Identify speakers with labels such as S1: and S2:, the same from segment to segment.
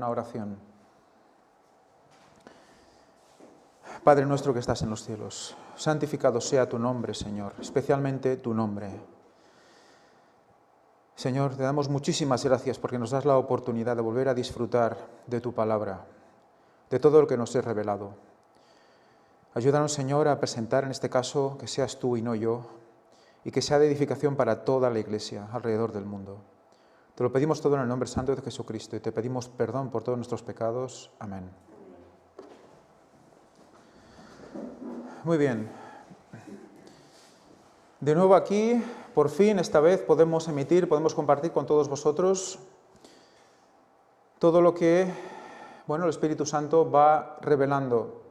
S1: una oración. Padre nuestro que estás en los cielos, santificado sea tu nombre, Señor, especialmente tu nombre. Señor, te damos muchísimas gracias porque nos das la oportunidad de volver a disfrutar de tu palabra, de todo lo que nos es revelado. Ayúdanos, Señor, a presentar en este caso que seas tú y no yo, y que sea de edificación para toda la Iglesia alrededor del mundo. Te lo pedimos todo en el nombre santo de Jesucristo y te pedimos perdón por todos nuestros pecados. Amén. Muy bien. De nuevo aquí, por fin, esta vez podemos compartir con todos vosotros todo lo que, el Espíritu Santo va revelando.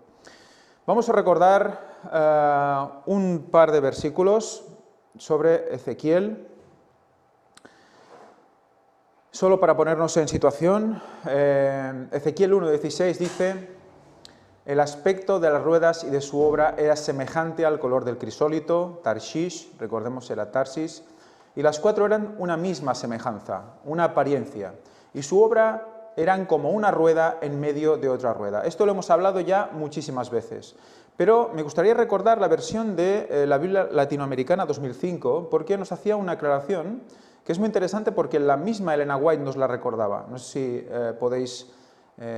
S1: Vamos a recordar un par de versículos sobre Ezequiel, solo para ponernos en situación. Ezequiel 1:16 dice: el aspecto de las ruedas y de su obra era semejante al color del crisólito, Tarshish, recordemos era Tarsis, y las cuatro eran una misma semejanza, una apariencia, y su obra eran como una rueda en medio de otra rueda. Esto lo hemos hablado ya muchísimas veces, pero me gustaría recordar la versión de la Biblia Latinoamericana 2005, porque nos hacía una aclaración que es muy interesante porque la misma Elena White nos la recordaba. No sé si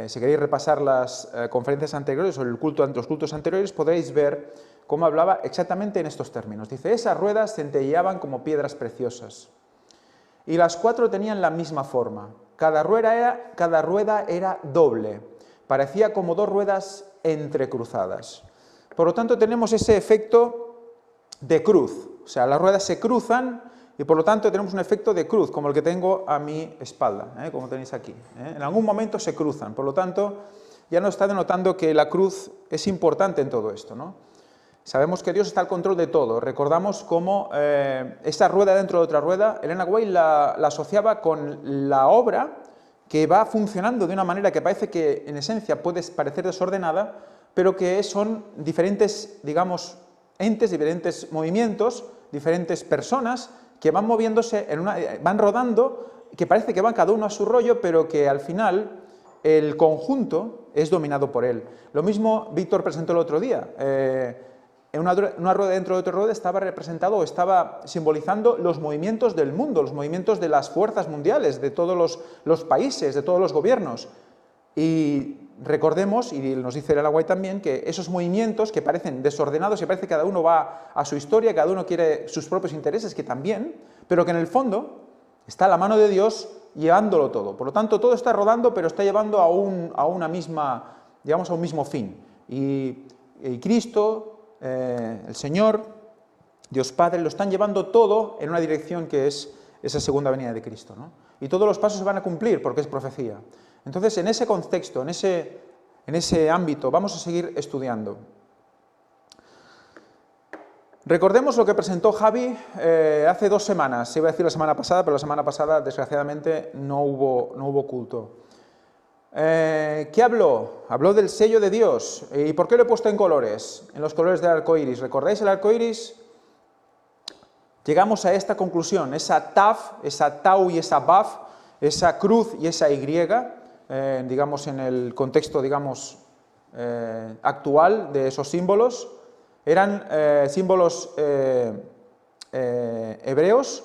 S1: si queréis repasar las conferencias anteriores o los cultos anteriores, podréis ver cómo hablaba exactamente en estos términos. Dice: esas ruedas centelleaban como piedras preciosas, y las cuatro tenían la misma forma. Cada rueda era doble, parecía como dos ruedas entrecruzadas. Por lo tanto, tenemos ese efecto de cruz, o sea, las ruedas se cruzan, y por lo tanto tenemos un efecto de cruz, como el que tengo a mi espalda, como tenéis aquí. En algún momento se cruzan, por lo tanto ya nos está denotando que la cruz es importante en todo esto, ¿no? Sabemos que Dios está al control de todo. Recordamos cómo esta rueda dentro de otra rueda, Elena White la asociaba con la obra que va funcionando de una manera que parece que en esencia puede parecer desordenada, pero que son diferentes, digamos, entes, diferentes movimientos, diferentes personas que van moviéndose, van rodando, que parece que van cada uno a su rollo, pero que al final el conjunto es dominado por él. Lo mismo Víctor presentó el otro día. En una rueda dentro de otra rueda estaba representado o estaba simbolizando los movimientos del mundo, los movimientos de las fuerzas mundiales, de todos los países, de todos los gobiernos. Y recordemos, y nos dice Elena White también, que esos movimientos que parecen desordenados, que parece que cada uno va a su historia, cada uno quiere sus propios intereses, que también, pero que en el fondo está la mano de Dios llevándolo todo. Por lo tanto, todo está rodando, pero está llevando a un mismo fin. Y Cristo, el Señor, Dios Padre, lo están llevando todo en una dirección que es esa segunda venida de Cristo, ¿no? Y todos los pasos se van a cumplir porque es profecía. Entonces, en ese contexto, en ese ámbito, vamos a seguir estudiando. Recordemos lo que presentó Javi hace 2 semanas. Se iba a decir la semana pasada, pero la semana pasada, desgraciadamente, no hubo culto. ¿Qué habló? Habló del sello de Dios. ¿Y por qué lo he puesto en colores? En los colores del arco iris. ¿Recordáis el arco iris? Llegamos a esta conclusión. Esa taf, esa tau y esa baf, esa cruz y esa y, digamos, en el contexto, digamos, actual de esos símbolos, eran símbolos hebreos,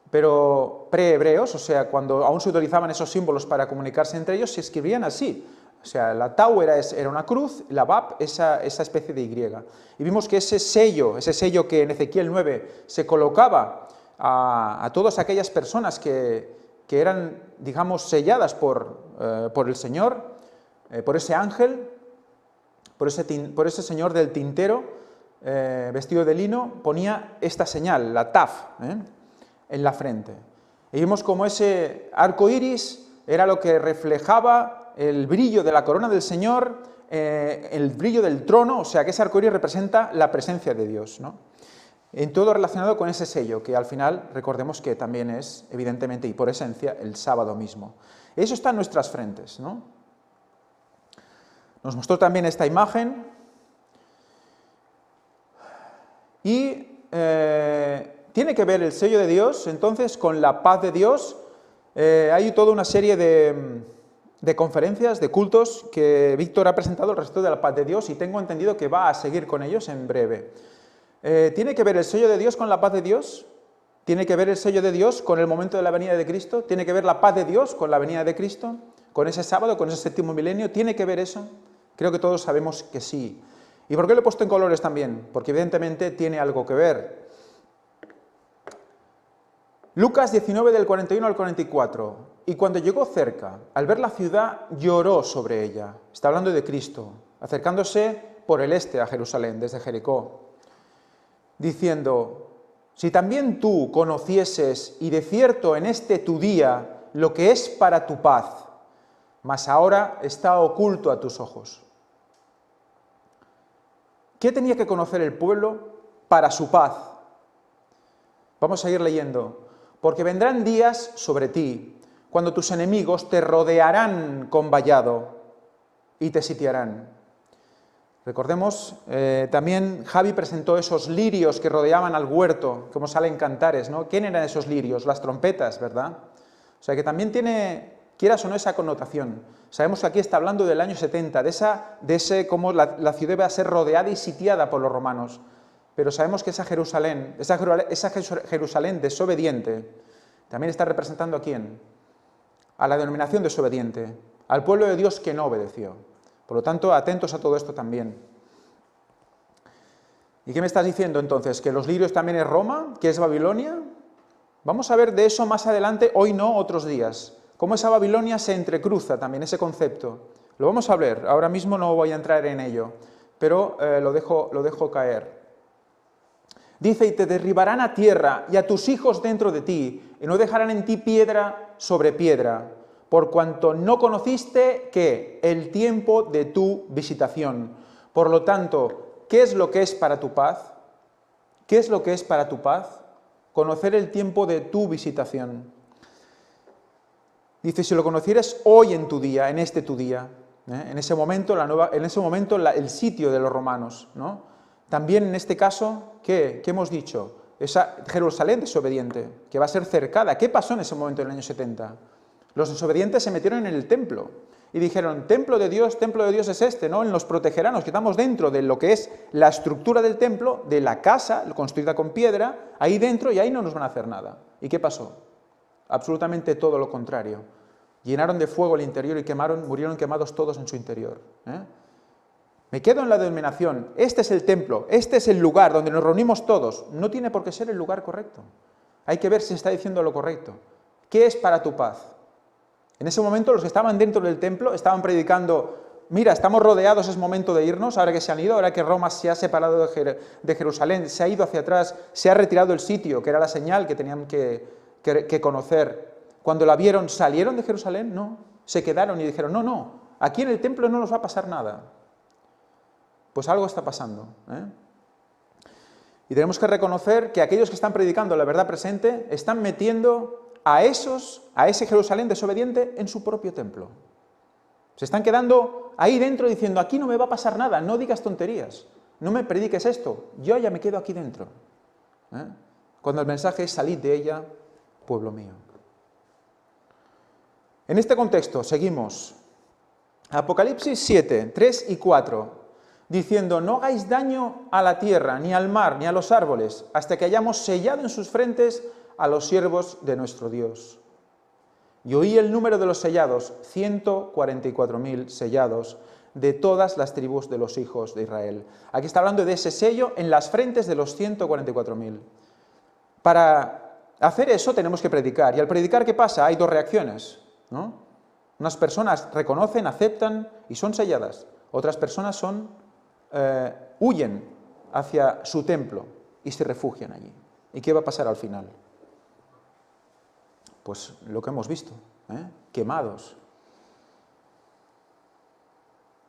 S1: pero prehebreos, o sea, cuando aún se utilizaban esos símbolos para comunicarse entre ellos, se escribían así. O sea, la tau era una cruz, la bab esa especie de y. Y vimos que ese sello que en Ezequiel 9 se colocaba a todas aquellas personas que eran, digamos, selladas por el Señor, por ese ángel, por ese señor del tintero, vestido de lino, ponía esta señal, la taf, en la frente. Y vimos como ese arco iris era lo que reflejaba el brillo de la corona del Señor, el brillo del trono, o sea que ese arco iris representa la presencia de Dios, ¿no? En todo relacionado con ese sello, que al final recordemos que también es, evidentemente y por esencia, el sábado mismo. Eso está en nuestras frentes, ¿no? Nos mostró también esta imagen y tiene que ver el sello de Dios, entonces, con la paz de Dios. Hay toda una serie de de conferencias, de cultos que Víctor ha presentado al respecto de la paz de Dios y tengo entendido que va a seguir con ellos en breve. ¿Tiene que ver el sello de Dios con la paz de Dios? ¿Tiene que ver el sello de Dios con el momento de la venida de Cristo? ¿Tiene que ver la paz de Dios con la venida de Cristo? ¿Con ese sábado, con ese séptimo milenio? ¿Tiene que ver eso? Creo que todos sabemos que sí. ¿Y por qué lo he puesto en colores también? Porque evidentemente tiene algo que ver. Lucas 19 del 41 al 44. Y cuando llegó cerca, al ver la ciudad, lloró sobre ella. Está hablando de Cristo, acercándose por el este a Jerusalén, desde Jericó, diciendo: si también tú conocieses y de cierto en este tu día lo que es para tu paz, mas ahora está oculto a tus ojos. ¿Qué tenía que conocer el pueblo para su paz? Vamos a ir leyendo. Porque vendrán días sobre ti, cuando tus enemigos te rodearán con vallado y te sitiarán. Recordemos, también Javi presentó esos lirios que rodeaban al huerto, como salen cantares, ¿no? ¿Quién eran esos lirios? Las trompetas, ¿verdad? O sea que también tiene, quieras o no, esa connotación. Sabemos que aquí está hablando del año 70, de ese cómo la ciudad iba a ser rodeada y sitiada por los romanos. Pero sabemos que esa Jerusalén desobediente, también está representando ¿a quién? A la denominación desobediente, al pueblo de Dios que no obedeció. Por lo tanto, atentos a todo esto también. ¿Y qué me estás diciendo entonces? ¿Que los lirios también es Roma? ¿Que es Babilonia? Vamos a ver de eso más adelante, hoy no, otros días. Cómo esa Babilonia se entrecruza también, ese concepto. Lo vamos a ver, ahora mismo no voy a entrar en ello, pero lo dejo caer. Dice, y te derribarán a tierra y a tus hijos dentro de ti, y no dejarán en ti piedra sobre piedra, por cuanto no conociste, ¿qué? El tiempo de tu visitación. Por lo tanto, ¿qué es lo que es para tu paz? ¿Qué es lo que es para tu paz? Conocer el tiempo de tu visitación. Dice, si lo conocieras hoy en tu día, en este tu día, en ese momento, el sitio de los romanos, ¿no? También en este caso, ¿qué hemos dicho? Esa Jerusalén desobediente, que va a ser cercada. ¿Qué pasó en ese momento en el año 70? Los desobedientes se metieron en el templo y dijeron, templo de Dios es este, ¿no? Él nos protegerá, nos quedamos dentro de lo que es la estructura del templo, de la casa construida con piedra, ahí dentro y ahí no nos van a hacer nada. ¿Y qué pasó? Absolutamente todo lo contrario. Llenaron de fuego el interior y murieron quemados todos en su interior. Me quedo en la denominación, este es el templo, este es el lugar donde nos reunimos todos. No tiene por qué ser el lugar correcto. Hay que ver si está diciendo lo correcto. ¿Qué es para tu paz? En ese momento los que estaban dentro del templo estaban predicando, mira, estamos rodeados, es momento de irnos, ahora que se han ido, ahora que Roma se ha separado de Jerusalén, se ha ido hacia atrás, se ha retirado el sitio, que era la señal que tenían que conocer. Cuando la vieron, ¿salieron de Jerusalén? No, se quedaron y dijeron, no, aquí en el templo no nos va a pasar nada. Pues algo está pasando. Y tenemos que reconocer que aquellos que están predicando la verdad presente están metiendo a ese Jerusalén desobediente en su propio templo. Se están quedando ahí dentro diciendo, aquí no me va a pasar nada, no digas tonterías, no me prediques esto, yo ya me quedo aquí dentro. Cuando el mensaje es, salid de ella, pueblo mío. En este contexto, seguimos. Apocalipsis 7, 3 y 4. Diciendo, no hagáis daño a la tierra, ni al mar, ni a los árboles, hasta que hayamos sellado en sus frentes a los siervos de nuestro Dios. Y oí el número de los sellados, 144.000 sellados, de todas las tribus de los hijos de Israel. Aquí está hablando de ese sello en las frentes de los 144.000. Para hacer eso tenemos que predicar, y al predicar, ¿qué pasa? Hay dos reacciones, ¿no? Unas personas reconocen, aceptan y son selladas. Otras personas huyen hacia su templo y se refugian allí. ¿Y qué va a pasar al final? Pues lo que hemos visto, quemados.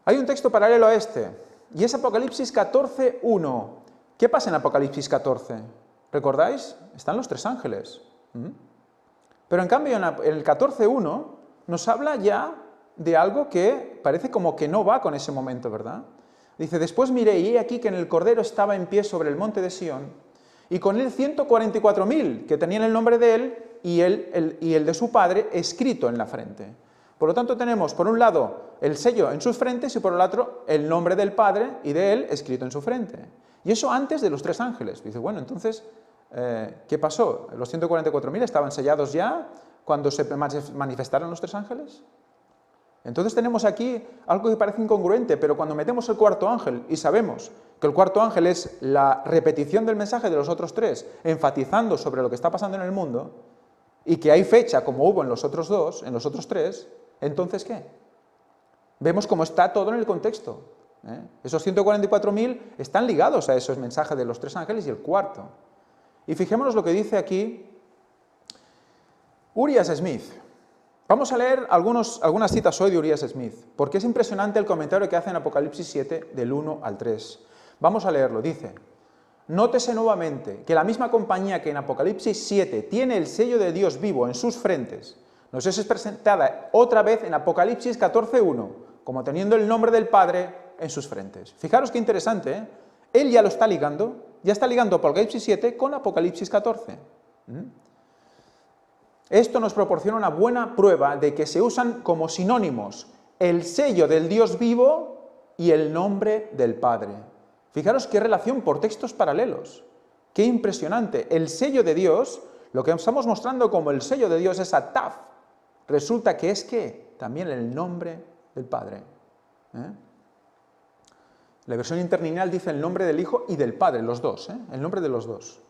S1: Hay un texto paralelo a este, y es Apocalipsis 14:1. ¿Qué pasa en Apocalipsis 14? ¿Recordáis? Están los tres ángeles. Pero en cambio en el 14:1 nos habla ya de algo que parece como que no va con ese momento, ¿verdad? Dice, después miré y he aquí que en el Cordero estaba en pie sobre el monte de Sión, y con él 144.000 que tenían el nombre de él y el de su padre escrito en la frente. Por lo tanto tenemos por un lado el sello en sus frentes y por el otro el nombre del Padre y de Él escrito en su frente. Y eso antes de los 3 ángeles. Dice, bueno, entonces, ¿qué pasó? ¿Los 144.000 estaban sellados ya cuando se manifestaron los 3 ángeles? Entonces tenemos aquí algo que parece incongruente, pero cuando metemos el cuarto ángel y sabemos que el cuarto ángel es la repetición del mensaje de los otros 3, enfatizando sobre lo que está pasando en el mundo, y que hay fecha como hubo en los otros 2, en los otros 3, entonces ¿qué? Vemos cómo está todo en el contexto. Esos 144.000 están ligados a esos mensajes de los 3 ángeles y el cuarto. Y fijémonos lo que dice aquí Urias Smith. Vamos a leer algunas citas hoy de Urias Smith, porque es impresionante el comentario que hace en Apocalipsis 7, del 1 al 3. Vamos a leerlo, dice: nótese nuevamente que la misma compañía que en Apocalipsis 7 tiene el sello de Dios vivo en sus frentes, nos es presentada otra vez en Apocalipsis 14.1, como teniendo el nombre del Padre en sus frentes. Fijaros qué interesante, ¿eh? Él ya lo está ligando, Apocalipsis 7 con Apocalipsis 14. Esto nos proporciona una buena prueba de que se usan como sinónimos el sello del Dios vivo y el nombre del Padre. Fijaros qué relación por textos paralelos. Qué impresionante. El sello de Dios, lo que estamos mostrando como el sello de Dios es a Taf. Resulta que es que también el nombre del Padre. La versión interlineal dice el nombre del Hijo y del Padre, los dos, el nombre de los dos.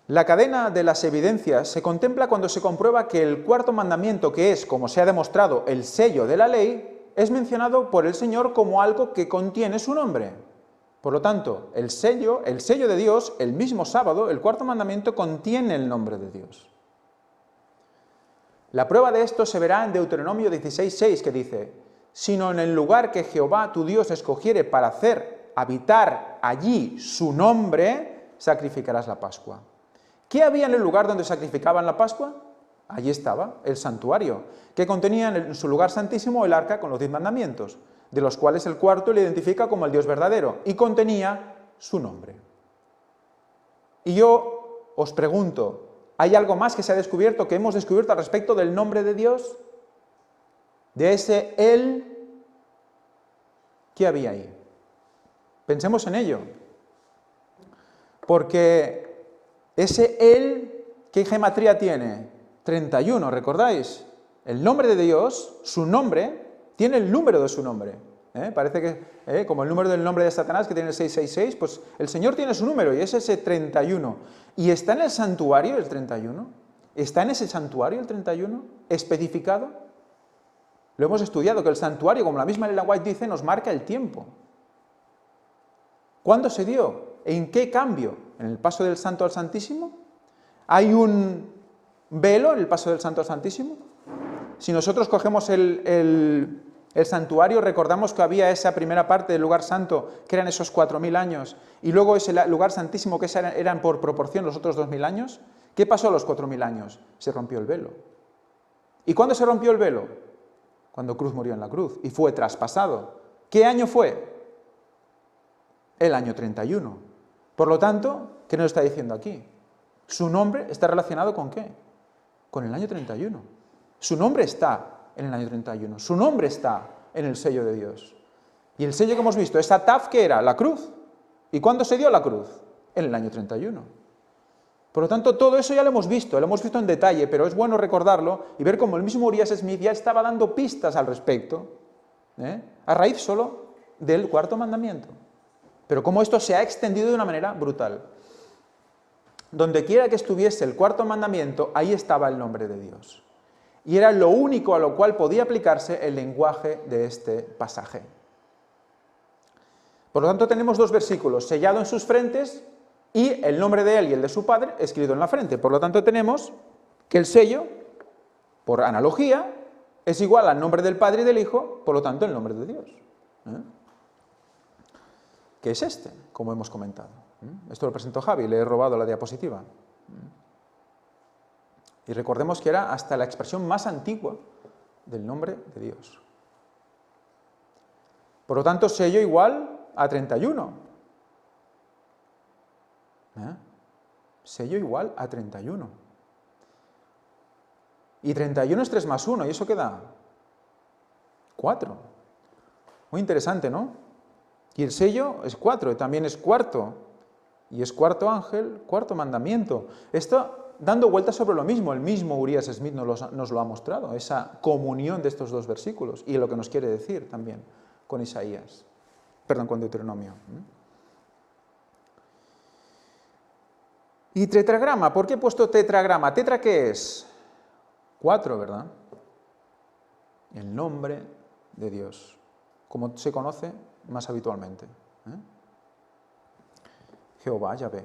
S1: La cadena de las evidencias se contempla cuando se comprueba que el cuarto mandamiento, que es, como se ha demostrado, el sello de la ley, es mencionado por el Señor como algo que contiene su nombre. Por lo tanto, el sello de Dios, el mismo sábado, el cuarto mandamiento, contiene el nombre de Dios. La prueba de esto se verá en Deuteronomio 16.6, que dice: sino en el lugar que Jehová tu Dios escogiere para hacer habitar allí su nombre, sacrificarás la Pascua. ¿Qué había en el lugar donde sacrificaban la Pascua? Allí estaba el santuario, que contenía en su lugar santísimo el arca con los 10 mandamientos, de los cuales el cuarto le identifica como el Dios verdadero, y contenía su nombre. Y yo os pregunto, ¿hay algo más que se ha descubierto, que hemos descubierto al respecto del nombre de Dios? De ese Él, ¿qué había ahí? Pensemos en ello, porque ese Él, ¿qué gematría tiene? 31, ¿recordáis? El nombre de Dios, su nombre, tiene el número de su nombre. Parece que, como el número del nombre de Satanás, que tiene el 666, pues el Señor tiene su número y es ese 31. ¿Y está en el santuario el 31? ¿Está en ese santuario el 31? ¿Especificado? Lo hemos estudiado, que el santuario, como la misma Ellen White dice, nos marca el tiempo. ¿Cuándo se dio? ¿En qué cambio? ¿En el paso del Santo al Santísimo? ¿Hay un velo en el paso del Santo al Santísimo? Si nosotros cogemos el santuario, recordamos que había esa primera parte del lugar santo, que eran esos 4.000 años, y luego ese lugar santísimo, que eran por proporción los otros 2.000 años. ¿Qué pasó a los 4.000 años? Se rompió el velo. ¿Y cuándo se rompió el velo? Cuando Cruz murió en la cruz y fue traspasado. ¿Qué año fue? El año 31. Por lo tanto, ¿qué nos está diciendo aquí? Su nombre está relacionado ¿con qué? Con el año 31. Su nombre está en el año 31. Su nombre está en el sello de Dios. Y el sello que hemos visto, esa Taf, ¿qué era? La cruz. ¿Y cuándo se dio la cruz? En el año 31. Por lo tanto, todo eso ya lo hemos visto en detalle, pero es bueno recordarlo y ver cómo el mismo Urias Smith ya estaba dando pistas al respecto, a raíz solo del cuarto mandamiento. Pero cómo esto se ha extendido de una manera brutal. Donde quiera que estuviese el cuarto mandamiento, ahí estaba el nombre de Dios. Y era lo único a lo cual podía aplicarse el lenguaje de este pasaje. Por lo tanto, tenemos 2 versículos, sellado en sus frentes y el nombre de él y el de su padre escrito en la frente. Por lo tanto, tenemos que el sello, por analogía, es igual al nombre del Padre y del Hijo, por lo tanto, el nombre de Dios. Que es este, como hemos comentado. Esto lo presentó Javi, le he robado la diapositiva. Y recordemos que era hasta la expresión más antigua del nombre de Dios. Por lo tanto, sello igual a 31. Sello igual a 31. Y 31 es 3 más 1, ¿y eso qué da? 4. Muy interesante, ¿no? Y el sello es 4, también es cuarto. Y es cuarto ángel, cuarto mandamiento. Esto dando vueltas sobre lo mismo, el mismo Urias Smith nos lo ha mostrado, esa comunión de estos dos versículos, y lo que nos quiere decir también con Isaías, perdón, con Deuteronomio. Y tetragrama, ¿por qué he puesto tetragrama? ¿Tetra qué es? 4, ¿verdad? El nombre de Dios, como se conoce más habitualmente. Jehová, Yahvé.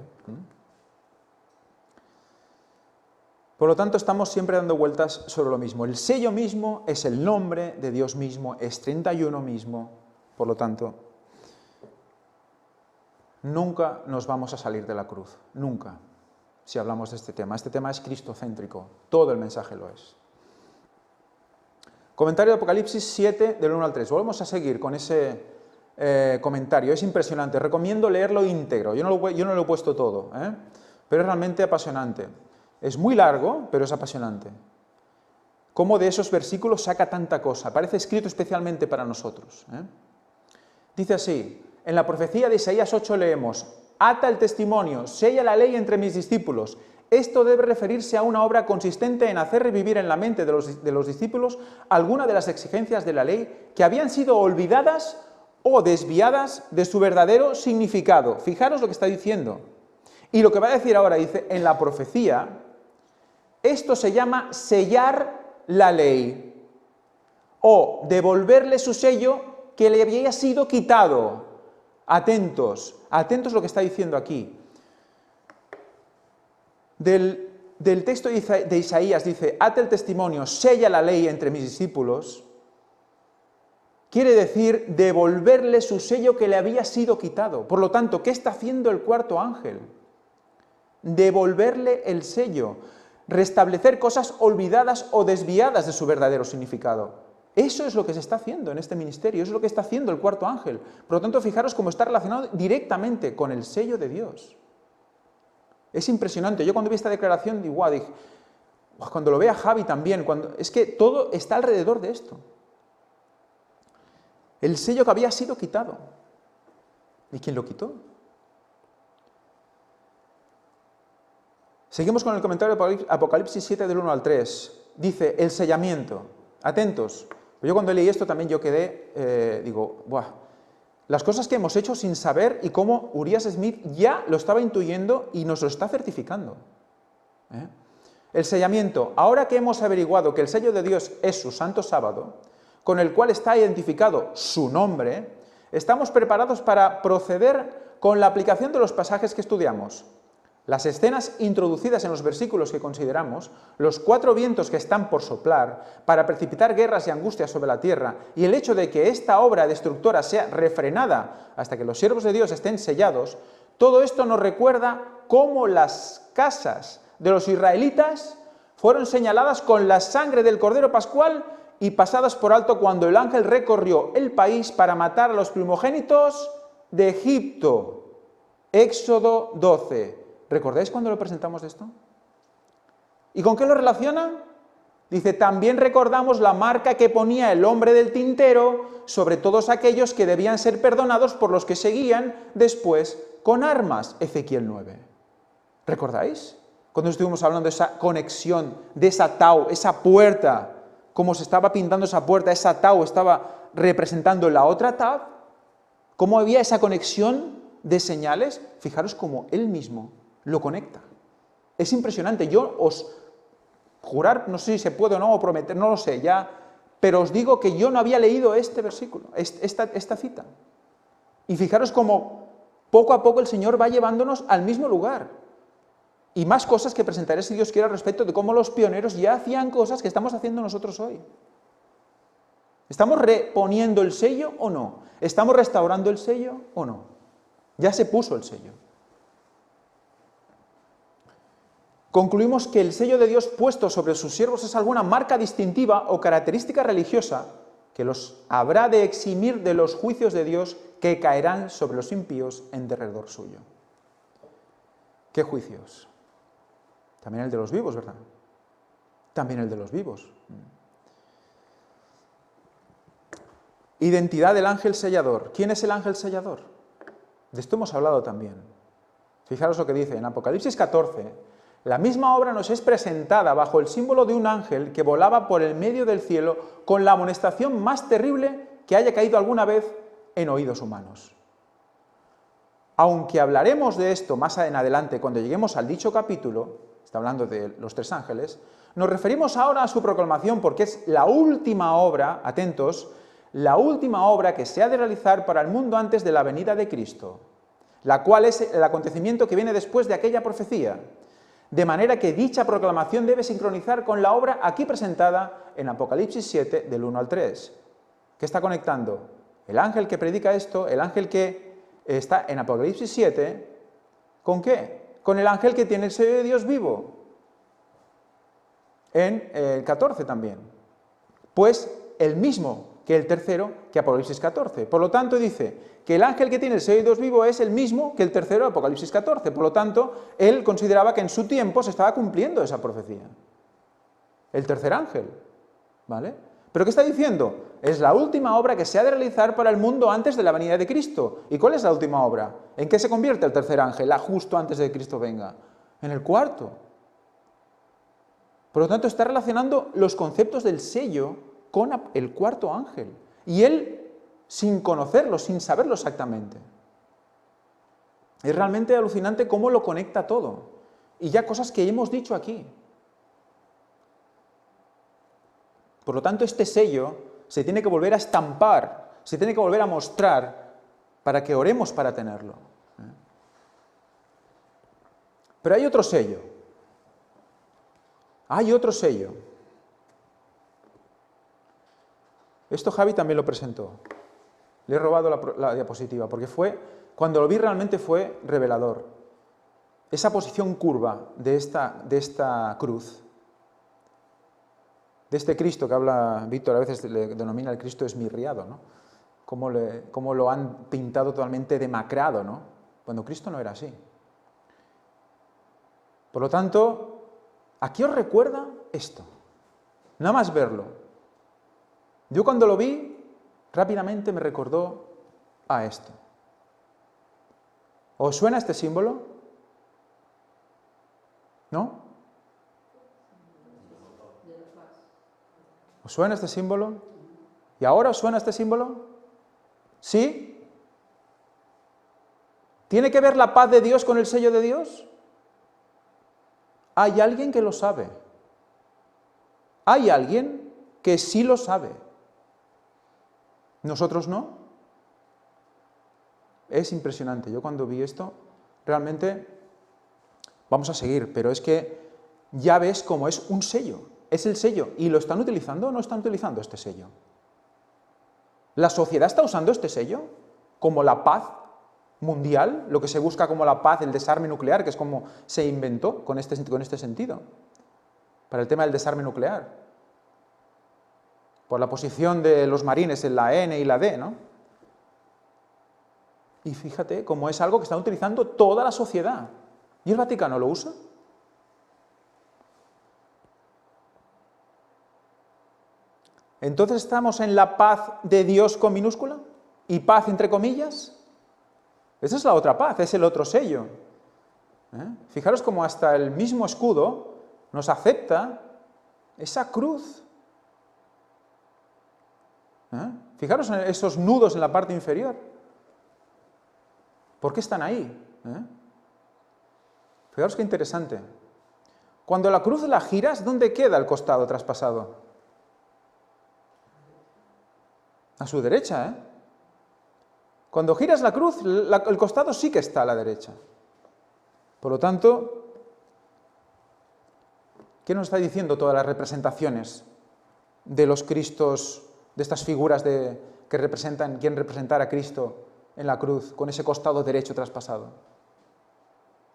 S1: Por lo tanto, estamos siempre dando vueltas sobre lo mismo. El sello mismo es el nombre de Dios mismo, es 31 mismo. Por lo tanto, nunca nos vamos a salir de la cruz, nunca, si hablamos de este tema. Este tema es cristocéntrico, todo el mensaje lo es. Comentario de Apocalipsis 7, del 1 al 3. Volvemos a seguir con ese comentario, es impresionante, recomiendo leerlo íntegro, yo no lo he puesto todo, pero es realmente apasionante. Es muy largo, pero es apasionante. Cómo de esos versículos saca tanta cosa, parece escrito especialmente para nosotros. Dice así, en la profecía de Isaías 8 leemos, ata el testimonio, sella la ley entre mis discípulos. Esto debe referirse a una obra consistente en hacer revivir en la mente de los discípulos alguna de las exigencias de la ley que habían sido olvidadas o desviadas de su verdadero significado. Fijaros lo que está diciendo. Y lo que va a decir ahora, dice, en la profecía, esto se llama sellar la ley o devolverle su sello que le había sido quitado. Atentos, atentos lo que está diciendo aquí. Del texto de Isaías dice, ata el testimonio, sella la ley entre mis discípulos, quiere decir devolverle su sello que le había sido quitado. Por lo tanto, ¿qué está haciendo el cuarto ángel? Devolverle el sello, restablecer cosas olvidadas o desviadas de su verdadero significado. Eso es lo que se está haciendo en este ministerio, eso es lo que está haciendo el cuarto ángel. Por lo tanto, fijaros cómo está relacionado directamente con el sello de Dios. Es impresionante. Yo cuando vi esta declaración, dije, cuando lo vea Javi también, es que todo está alrededor de esto. El sello que había sido quitado. ¿Y quién lo quitó? Seguimos con el comentario de Apocalipsis 7, del 1 al 3. Dice, el sellamiento. Atentos. Yo cuando leí esto también yo quedé, las cosas que hemos hecho sin saber y cómo Urias Smith ya lo estaba intuyendo y nos lo está certificando. El sellamiento. Ahora que hemos averiguado que el sello de Dios es su santo sábado, con el cual está identificado su nombre, estamos preparados para proceder con la aplicación de los pasajes que estudiamos. Las escenas introducidas en los versículos que consideramos, los 4 vientos que están por soplar para precipitar guerras y angustias sobre la tierra, y el hecho de que esta obra destructora sea refrenada hasta que los siervos de Dios estén sellados, todo esto nos recuerda cómo las casas de los israelitas fueron señaladas con la sangre del Cordero Pascual y pasadas por alto cuando el ángel recorrió el país para matar a los primogénitos de Egipto. Éxodo 12. ¿Recordáis cuando lo presentamos esto? ¿Y con qué lo relaciona? Dice, también recordamos la marca que ponía el hombre del tintero sobre todos aquellos que debían ser perdonados por los que seguían después con armas. Ezequiel 9. ¿Recordáis? Cuando estuvimos hablando de esa conexión, de esa tau, esa puerta, cómo se estaba pintando esa puerta, esa tau estaba representando la otra tau, cómo había esa conexión de señales, fijaros cómo él mismo lo conecta. Es impresionante, yo os jurar, no sé si se puede o no, o prometer, no lo sé, ya, pero os digo que yo no había leído este versículo, esta cita. Y fijaros cómo poco a poco el Señor va llevándonos al mismo lugar. Y más cosas que presentaré si Dios quiere al respecto de cómo los pioneros ya hacían cosas que estamos haciendo nosotros hoy. ¿Estamos reponiendo el sello o no? ¿Estamos restaurando el sello o no? Ya se puso el sello. Concluimos que el sello de Dios puesto sobre sus siervos es alguna marca distintiva o característica religiosa que los habrá de eximir de los juicios de Dios que caerán sobre los impíos en derredor suyo. ¿Qué juicios? También el de los vivos, ¿verdad? también el de los vivos. Identidad del ángel sellador. ¿Quién es el ángel sellador? De esto hemos hablado también. Fijaros lo que dice en Apocalipsis 14. La misma obra nos es presentada bajo el símbolo de un ángel que volaba por el medio del cielo con la amonestación más terrible que haya caído alguna vez en oídos humanos. Aunque hablaremos de esto más en adelante cuando lleguemos al dicho capítulo, está hablando de los tres ángeles, nos referimos ahora a su proclamación porque es la última obra, atentos, la última obra que se ha de realizar para el mundo antes de la venida de Cristo, la cual es el acontecimiento que viene después de aquella profecía, de manera que dicha proclamación debe sincronizar con la obra aquí presentada en Apocalipsis 7, del 1 al 3. ¿Qué está conectando? El ángel que predica esto, el ángel que está en Apocalipsis 7, ¿con qué? Con el ángel que tiene el sello de Dios vivo. En el 14 también. Pues el mismo que el tercero que Apocalipsis 14. Por lo tanto, dice que el ángel que tiene el sello de Dios vivo es el mismo que el tercero de Apocalipsis 14. Por lo tanto, él consideraba que en su tiempo se estaba cumpliendo esa profecía. El tercer ángel, ¿vale? ¿Pero qué está diciendo? Es la última obra que se ha de realizar para el mundo antes de la venida de Cristo. ¿Y cuál es la última obra? ¿En qué se convierte el tercer ángel justo antes de que Cristo venga? En el cuarto. Por lo tanto, está relacionando los conceptos del sello con el cuarto ángel. Y él, sin conocerlo, sin saberlo exactamente. Es realmente alucinante cómo lo conecta todo. Y ya cosas que hemos dicho aquí. Por lo tanto, este sello se tiene que volver a estampar, se tiene que volver a mostrar para que oremos para tenerlo. Pero hay otro sello. Hay otro sello. Esto Javi también lo presentó. Le he robado la diapositiva, porque cuando lo vi realmente fue revelador. Esa posición curva de esta cruz, de este Cristo que habla Víctor, a veces le denomina el Cristo esmirriado, ¿no? Cómo lo han pintado totalmente demacrado, ¿no? Cuando Cristo no era así. Por lo tanto, ¿a qué os recuerda esto? Nada más verlo. Yo cuando lo vi, rápidamente me recordó a esto. ¿Os suena este símbolo? ¿No? ¿Os suena este símbolo? ¿Y ahora os suena este símbolo? ¿Sí? ¿Tiene que ver la paz de Dios con el sello de Dios? Hay alguien que lo sabe. Hay alguien que sí lo sabe. ¿Nosotros no? Es impresionante. Yo cuando vi esto, realmente, vamos a seguir, pero es que ya ves cómo es un sello. Es el sello. ¿Y lo están utilizando o no están utilizando este sello? ¿La sociedad está usando este sello como la paz mundial? Lo que se busca como la paz, el desarme nuclear, que es como se inventó con este sentido. Para el tema del desarme nuclear. Por la posición de los marines en la N y la D, ¿no? Y fíjate cómo es algo que está utilizando toda la sociedad. ¿Y el Vaticano lo usa? Entonces estamos en la paz de Dios con minúscula y paz entre comillas. Esa es la otra paz, es el otro sello. Fijaros cómo hasta el mismo escudo nos acepta esa cruz. Fijaros en esos nudos en la parte inferior. ¿Por qué están ahí? Fijaros qué interesante. Cuando la cruz la giras, ¿dónde queda el costado traspasado? A su derecha, Cuando giras la cruz, el costado sí que está a la derecha. Por lo tanto, ¿qué nos está diciendo todas las representaciones de los Cristos, de estas figuras que representan, quieren representar a Cristo en la cruz, con ese costado derecho traspasado?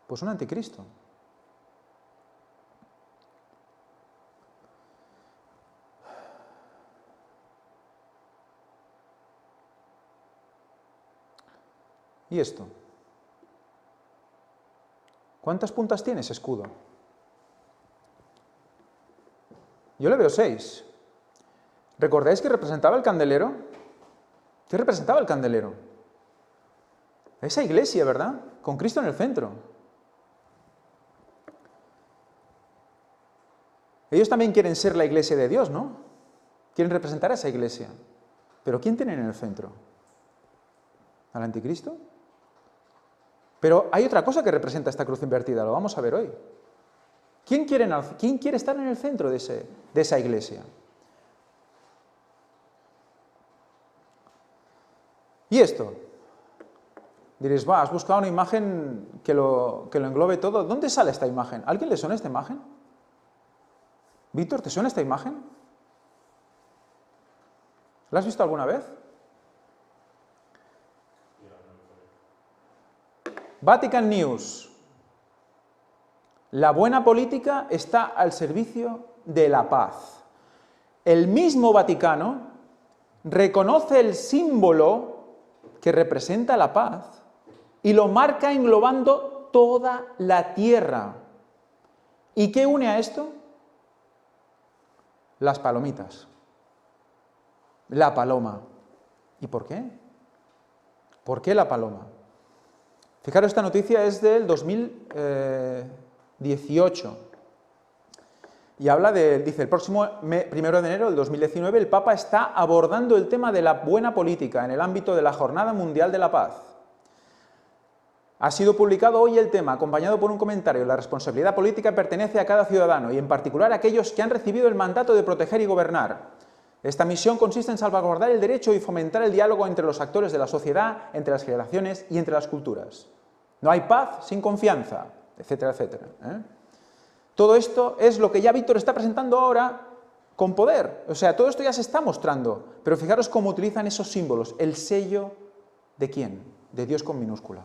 S1: Pues un anticristo. ¿Y esto? ¿Cuántas puntas tiene ese escudo? Yo le veo 6. ¿Recordáis que representaba el candelero? ¿Qué representaba el candelero? Esa iglesia, ¿verdad? Con Cristo en el centro. Ellos también quieren ser la iglesia de Dios, ¿no? Quieren representar a esa iglesia. ¿Pero quién tienen en el centro? ¿Al anticristo? Pero hay otra cosa que representa esta cruz invertida, lo vamos a ver hoy. ¿Quién quiere estar en el centro de esa iglesia? ¿Y esto? Diréis, has buscado una imagen que lo englobe todo. ¿Dónde sale esta imagen? ¿A alguien le suena esta imagen? Víctor, ¿te suena esta imagen? ¿La has visto alguna vez? Vatican News. La buena política está al servicio de la paz. El mismo Vaticano reconoce el símbolo que representa la paz y lo marca englobando toda la tierra. ¿Y qué une a esto? Las palomitas. La paloma. ¿Y por qué? ¿Por qué la paloma? Fijaros, esta noticia es del 2018 y habla dice, el próximo 1 de enero del 2019 el Papa está abordando el tema de la buena política en el ámbito de la Jornada Mundial de la Paz. Ha sido publicado hoy el tema, acompañado por un comentario. La responsabilidad política pertenece a cada ciudadano y en particular a aquellos que han recibido el mandato de proteger y gobernar. Esta misión consiste en salvaguardar el derecho y fomentar el diálogo entre los actores de la sociedad, entre las generaciones y entre las culturas. No hay paz sin confianza, etcétera, etcétera. Todo esto es lo que ya Víctor está presentando ahora con poder. O sea, todo esto ya se está mostrando. Pero fijaros cómo utilizan esos símbolos. ¿El sello de quién? De Dios con minúscula.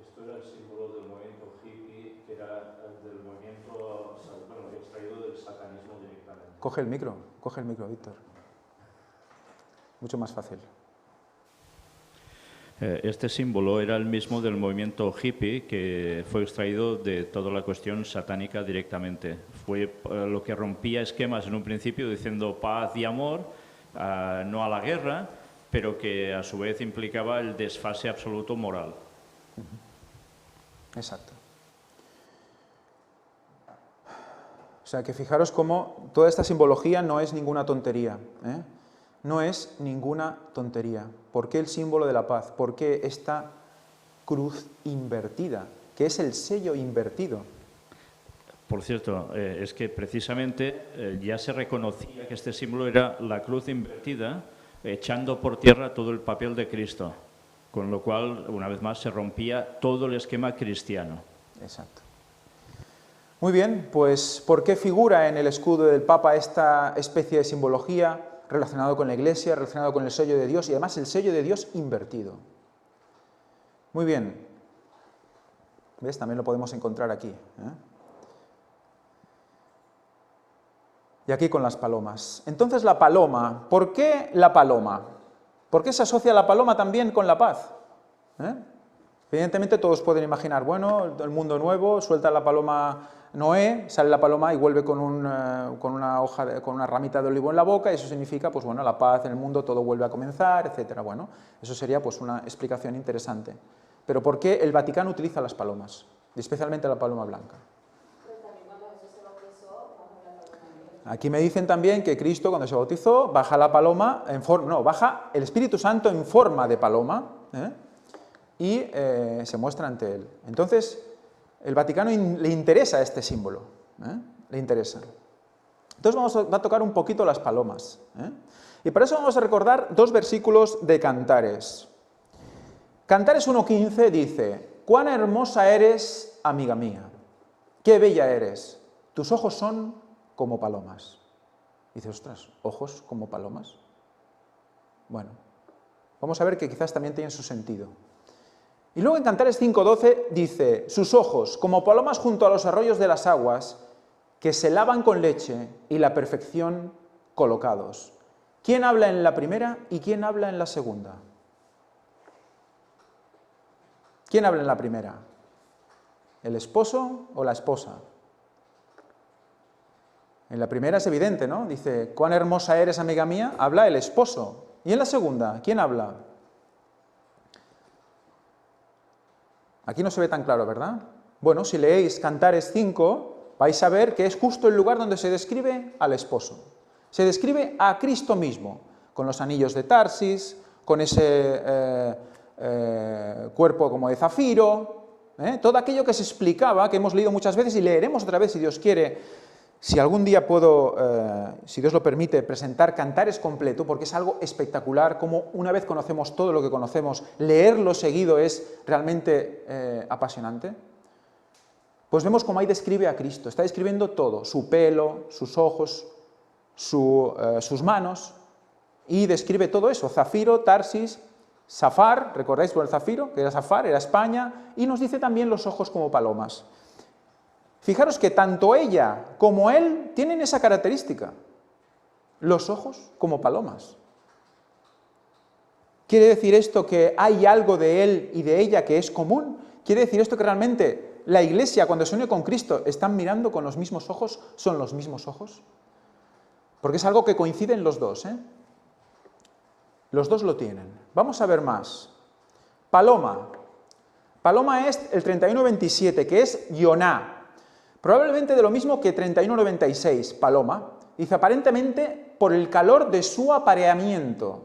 S2: Esto era el símbolo del movimiento hippie, que era del movimiento, bueno, extraído del satanismo directamente.
S1: Coge el micro, Víctor. Mucho más fácil.
S2: Este símbolo era el mismo del movimiento hippie, que fue extraído de toda la cuestión satánica directamente. Fue lo que rompía esquemas en un principio diciendo paz y amor, no a la guerra, pero que a su vez implicaba el desfase absoluto moral.
S1: Exacto. O sea, que fijaros cómo toda esta simbología no es ninguna tontería, ¿eh? No es ninguna tontería. ¿Por qué el símbolo de la paz? ¿Por qué esta cruz invertida? ¿Qué es el sello invertido?
S2: Por cierto, es que precisamente ya se reconocía que este símbolo era la cruz invertida, echando por tierra todo el papel de Cristo, con lo cual, una vez más, se rompía todo el esquema cristiano.
S1: Exacto. Muy bien, pues ¿por qué figura en el escudo del Papa esta especie de simbología relacionado con la Iglesia, relacionado con el sello de Dios y además el sello de Dios invertido? Muy bien. ¿Ves? También lo podemos encontrar aquí, Y aquí con las palomas. Entonces la paloma, ¿por qué la paloma? ¿Por qué se asocia la paloma también con la paz? Evidentemente todos pueden imaginar, bueno, el mundo nuevo, suelta la paloma Noé, sale la paloma y vuelve con una ramita de olivo en la boca, y eso significa, pues bueno, la paz en el mundo, todo vuelve a comenzar, etcétera. Bueno, eso sería pues una explicación interesante. Pero ¿por qué el Vaticano utiliza las palomas? Y especialmente la paloma blanca. Aquí me dicen también que Cristo, cuando se bautizó, baja la paloma baja el Espíritu Santo en forma de paloma, y se muestra ante él. Entonces, el Vaticano le interesa este símbolo, le interesa. Entonces va a tocar un poquito las palomas. Y para eso vamos a recordar dos versículos de Cantares. Cantares 1.15 dice, «Cuán hermosa eres, amiga mía, qué bella eres, tus ojos son como palomas». Y dice, ostras, ¿ojos como palomas? Bueno, vamos a ver que quizás también tienen su sentido. Y luego en Cantares 5.12 dice, sus ojos, como palomas junto a los arroyos de las aguas, que se lavan con leche y la perfección colocados. ¿Quién habla en la primera y quién habla en la segunda? ¿Quién habla en la primera? ¿El esposo o la esposa? En la primera es evidente, ¿no? Dice, cuán hermosa eres, amiga mía, habla el esposo. Y en la segunda, ¿quién habla? Aquí no se ve tan claro, ¿verdad? Bueno, si leéis Cantares 5, vais a ver que es justo el lugar donde se describe al esposo. Se describe a Cristo mismo, con los anillos de Tarsis, con ese cuerpo como de zafiro, todo aquello que se explicaba, que hemos leído muchas veces y leeremos otra vez si Dios quiere. Si algún día puedo, si Dios lo permite, presentar Cantares completo, porque es algo espectacular, como una vez conocemos todo lo que conocemos, leerlo seguido es realmente apasionante. Pues vemos cómo ahí describe a Cristo, está describiendo todo, su pelo, sus ojos, sus manos, y describe todo eso, zafiro, Tarsis, Safar, ¿recordáis por el zafiro? Que era Safar, era España, y nos dice también los ojos como palomas. Fijaros que tanto ella como él tienen esa característica, los ojos como palomas. ¿Quiere decir esto que hay algo de él y de ella que es común? ¿Quiere decir esto que realmente la Iglesia, cuando se une con Cristo, están mirando con los mismos ojos? ¿Son los mismos ojos? Porque es algo que coincide en los dos, ¿eh? Los dos lo tienen. Vamos a ver más. Paloma. Paloma es el 31:27, que es Yoná. Probablemente de lo mismo que 31:96, paloma. Dice, aparentemente, por el calor de su apareamiento.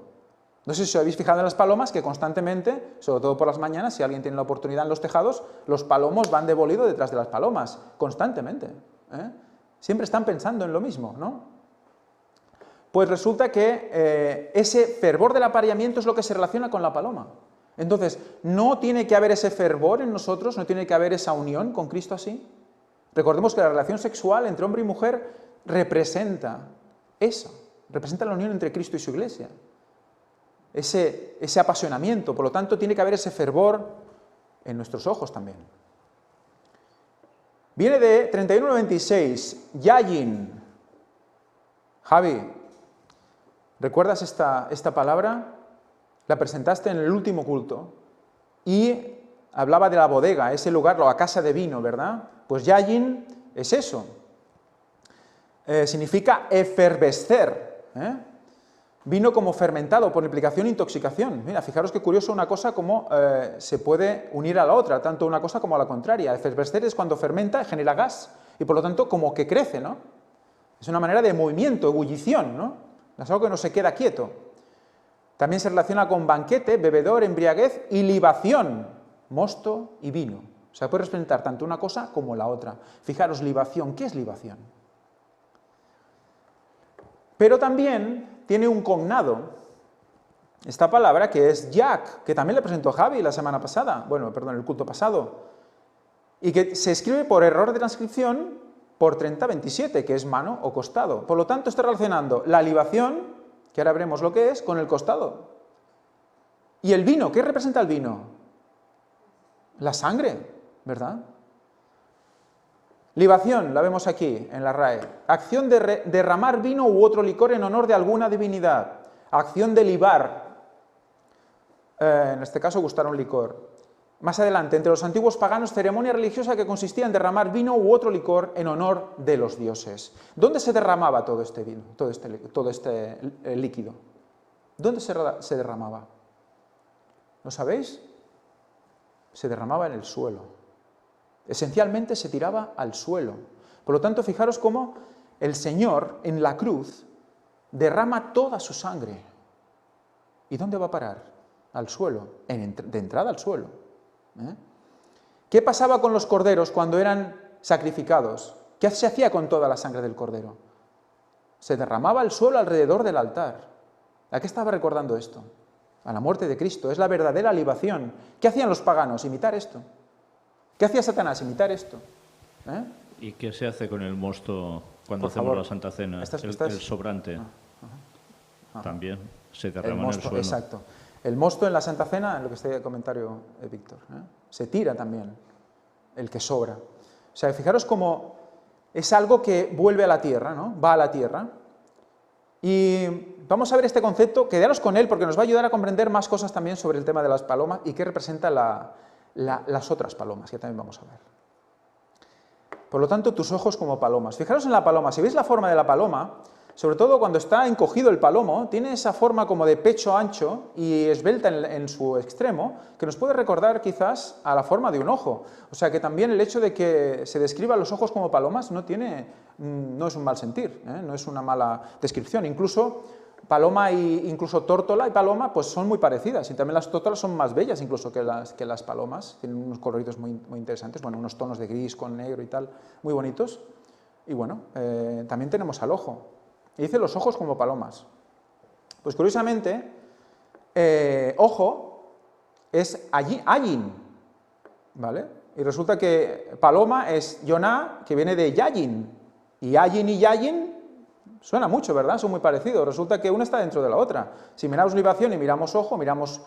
S1: No sé si os habéis fijado en las palomas, que constantemente, sobre todo por las mañanas, si alguien tiene la oportunidad en los tejados, los palomos van de bolido detrás de las palomas, constantemente. Siempre están pensando en lo mismo, ¿no? Pues resulta que ese fervor del apareamiento es lo que se relaciona con la paloma. Entonces, ¿no tiene que haber ese fervor en nosotros? ¿No tiene que haber esa unión con Cristo así? Recordemos que la relación sexual entre hombre y mujer representa eso, representa la unión entre Cristo y su Iglesia, ese apasionamiento, por lo tanto tiene que haber ese fervor en nuestros ojos también. Viene de 31:26, Yayin. Javi, ¿recuerdas esta palabra? La presentaste en el último culto y hablaba de la bodega, ese lugar, la casa de vino, ¿verdad? Pues Yayin es eso. Significa efervescer. Vino como fermentado, por implicación intoxicación. Mira, fijaros qué curioso una cosa como se puede unir a la otra, tanto una cosa como la contraria. Efervescer es cuando fermenta, genera gas, y por lo tanto como que crece, ¿no? Es una manera de movimiento, ebullición, ¿no? Es algo que no se queda quieto. También se relaciona con banquete, bebedor, embriaguez y libación, mosto y vino. O sea, puede representar tanto una cosa como la otra. Fijaros, libación, ¿qué es libación? Pero también tiene un cognado, esta palabra que es yak, que también le presentó Javi la semana pasada, el culto pasado, y que se escribe por error de transcripción por 30:27, que es mano o costado. Por lo tanto, está relacionando la libación, que ahora veremos lo que es, con el costado. Y el vino, ¿qué representa el vino? La sangre, ¿verdad? Libación, la vemos aquí en la RAE. Acción de derramar vino u otro licor en honor de alguna divinidad. Acción de libar. En este caso, gustar un licor. Más adelante, entre los antiguos paganos, ceremonia religiosa que consistía en derramar vino u otro licor en honor de los dioses. ¿Dónde se derramaba todo este vino, todo este líquido? ¿Dónde se derramaba? ¿Lo sabéis? Se derramaba en el suelo. Esencialmente se tiraba al suelo. Por lo tanto, fijaros cómo el Señor en la cruz derrama toda su sangre. ¿Y dónde va a parar? Al suelo, de entrada al suelo. ¿Qué pasaba con los corderos cuando eran sacrificados? ¿Qué se hacía con toda la sangre del cordero? Se derramaba al suelo alrededor del altar. ¿A qué estaba recordando esto? A la muerte de Cristo. Es la verdadera libación. ¿Qué hacían los paganos? Imitar esto. ¿Qué hacía Satanás? Imitar esto.
S2: ¿Y qué se hace con el mosto cuando hacemos la Santa Cena? El sobrante. También se derrama en el suelo.
S1: Exacto. El mosto en la Santa Cena, en lo que está el comentario de Víctor, se tira también, el que sobra. O sea, fijaros cómo es algo que vuelve a la tierra, ¿no? Va a la tierra. Y vamos a ver este concepto, quedaros con él porque nos va a ayudar a comprender más cosas también sobre el tema de las palomas y qué representa las otras palomas, que también vamos a ver. Por lo tanto, tus ojos como palomas. Fijaros en la paloma, si veis la forma de la paloma, sobre todo cuando está encogido el palomo, tiene esa forma como de pecho ancho y esbelta en su extremo, que nos puede recordar quizás a la forma de un ojo. O sea que también el hecho de que se describan los ojos como palomas no es un mal sentir, no es una mala descripción. Incluso paloma e incluso tórtola y paloma pues son muy parecidas, y también las tórtolas son más bellas incluso que las palomas, tienen unos coloridos muy interesantes, bueno, unos tonos de gris con negro y tal, muy bonitos. Y bueno, también tenemos al ojo. Y dice los ojos como palomas. Pues curiosamente, ojo es ayin, ¿vale? Y resulta que paloma es yoná, que viene de yayin. Y ayin y yayin suena mucho, ¿verdad? Son muy parecidos. Resulta que una está dentro de la otra. Si miramos libación y miramos ojo, miramos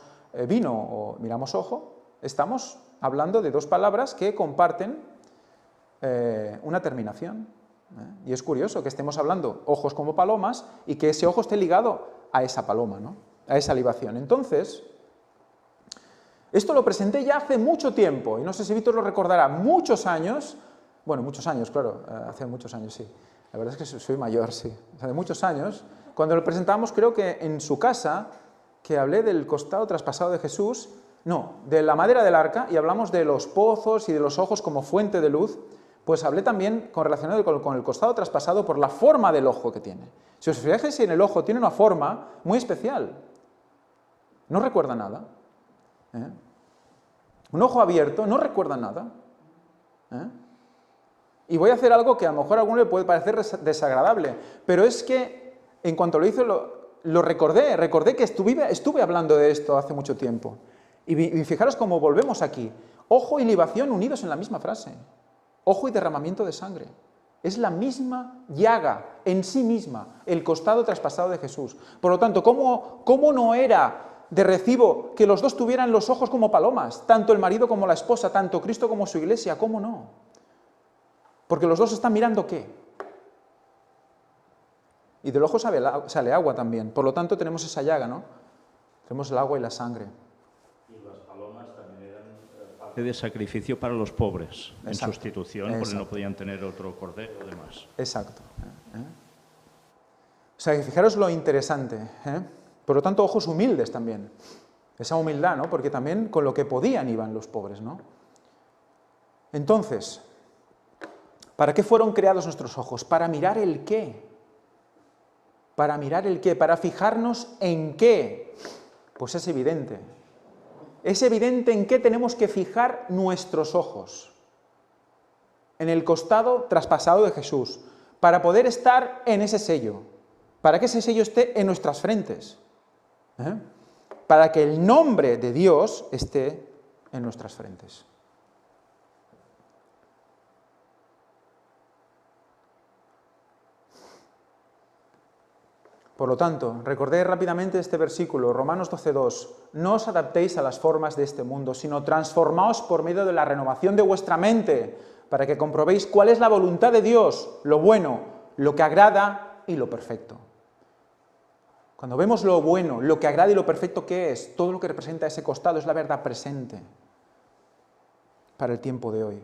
S1: vino o miramos ojo, estamos hablando de dos palabras que comparten una terminación. Y es curioso que estemos hablando ojos como palomas y que ese ojo esté ligado a esa paloma, ¿no? A esa libación. Entonces, esto lo presenté ya hace mucho tiempo, y no sé si Víctor lo recordará, muchos años, bueno, muchos años, claro, hace muchos años, sí. La verdad es que soy mayor, sí. Hace muchos años, cuando lo presentamos, creo que en su casa, que hablé del costado traspasado de Jesús, no, de la madera del arca, y hablamos de los pozos y de los ojos como fuente de luz. Pues hablé también relacionado con el costado traspasado por la forma del ojo que tiene. Si os fijáis en el ojo, tiene una forma muy especial. No recuerda nada. Un ojo abierto no recuerda nada. Y voy a hacer algo que a lo mejor a alguno le puede parecer desagradable, pero es que en cuanto lo hice lo recordé que estuve hablando de esto hace mucho tiempo. Y fijaros cómo volvemos aquí. Ojo y libación unidos en la misma frase. Ojo y derramamiento de sangre. Es la misma llaga en sí misma, el costado traspasado de Jesús. Por lo tanto, ¿cómo no era de recibo que los dos tuvieran los ojos como palomas? Tanto el marido como la esposa, tanto Cristo como su iglesia, ¿cómo no? Porque los dos están mirando ¿qué? Y del ojo sale agua también. Por lo tanto, tenemos esa llaga, ¿no? Tenemos el agua y la sangre.
S2: De sacrificio para los pobres, en
S1: Exacto.
S2: sustitución, porque no podían tener otro cordero o demás.
S1: Exacto. O sea, que fijaros lo interesante. Por lo tanto, ojos humildes también. Esa humildad, ¿no? Porque también con lo que podían iban los pobres, ¿no? Entonces, ¿para qué fueron creados nuestros ojos? Para mirar el qué. Para mirar el qué, para fijarnos en qué. Pues es evidente. Es evidente en qué tenemos que fijar nuestros ojos. En el costado traspasado de Jesús, para poder estar en ese sello, para que ese sello esté en nuestras frentes, para que el nombre de Dios esté en nuestras frentes. Por lo tanto, recordé rápidamente este versículo, Romanos 12:2, no os adaptéis a las formas de este mundo, sino transformaos por medio de la renovación de vuestra mente, para que comprobéis cuál es la voluntad de Dios, lo bueno, lo que agrada y lo perfecto. Cuando vemos lo bueno, lo que agrada y lo perfecto, ¿qué es? Todo lo que representa ese costado es la verdad presente para el tiempo de hoy.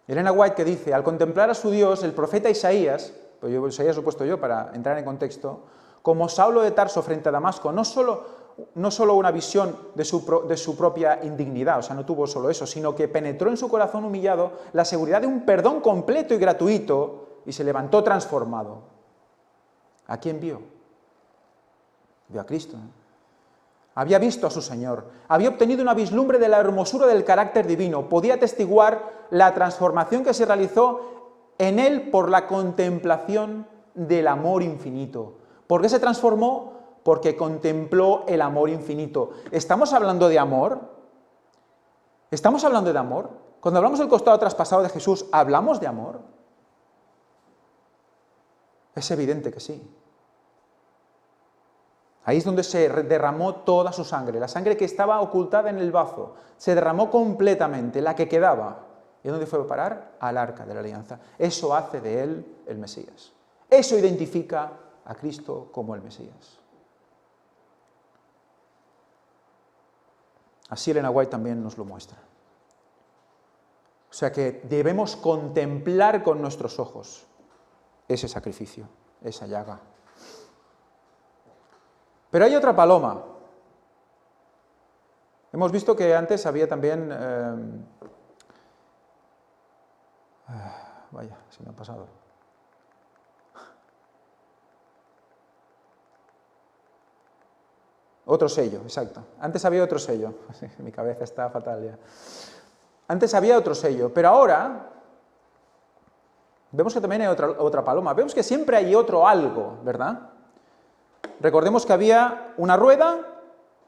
S1: Elena White que dice, al contemplar a su Dios, el profeta Isaías, pues Isaías lo he puesto yo para entrar en contexto, como Saulo de Tarso frente a Damasco, no solo una visión de su propia indignidad, o sea, no tuvo solo eso, sino que penetró en su corazón humillado la seguridad de un perdón completo y gratuito y se levantó transformado. ¿A quién vio? Vio a Cristo. Había visto a su Señor, había obtenido una vislumbre de la hermosura del carácter divino, podía atestiguar la transformación que se realizó en él por la contemplación del amor infinito. ¿Por qué se transformó? Porque contempló el amor infinito. ¿Estamos hablando de amor? ¿Estamos hablando de amor? Cuando hablamos del costado traspasado de Jesús, ¿hablamos de amor? Es evidente que sí. Ahí es donde se derramó toda su sangre, la sangre que estaba ocultada en el bazo, se derramó completamente, la que quedaba. ¿Y dónde fue a parar? Al arca de la alianza. Eso hace de él el Mesías. Eso identifica a Cristo como el Mesías. Así Elena White también nos lo muestra. O sea que debemos contemplar con nuestros ojos ese sacrificio, esa llaga. Pero hay otra paloma. Hemos visto que antes había también... vaya, se me ha pasado. Otro sello, exacto. Antes había otro sello. Mi cabeza está fatal ya. Antes había otro sello, pero ahora vemos que también hay otra paloma. Vemos que siempre hay otro algo, ¿verdad? Recordemos que había una rueda,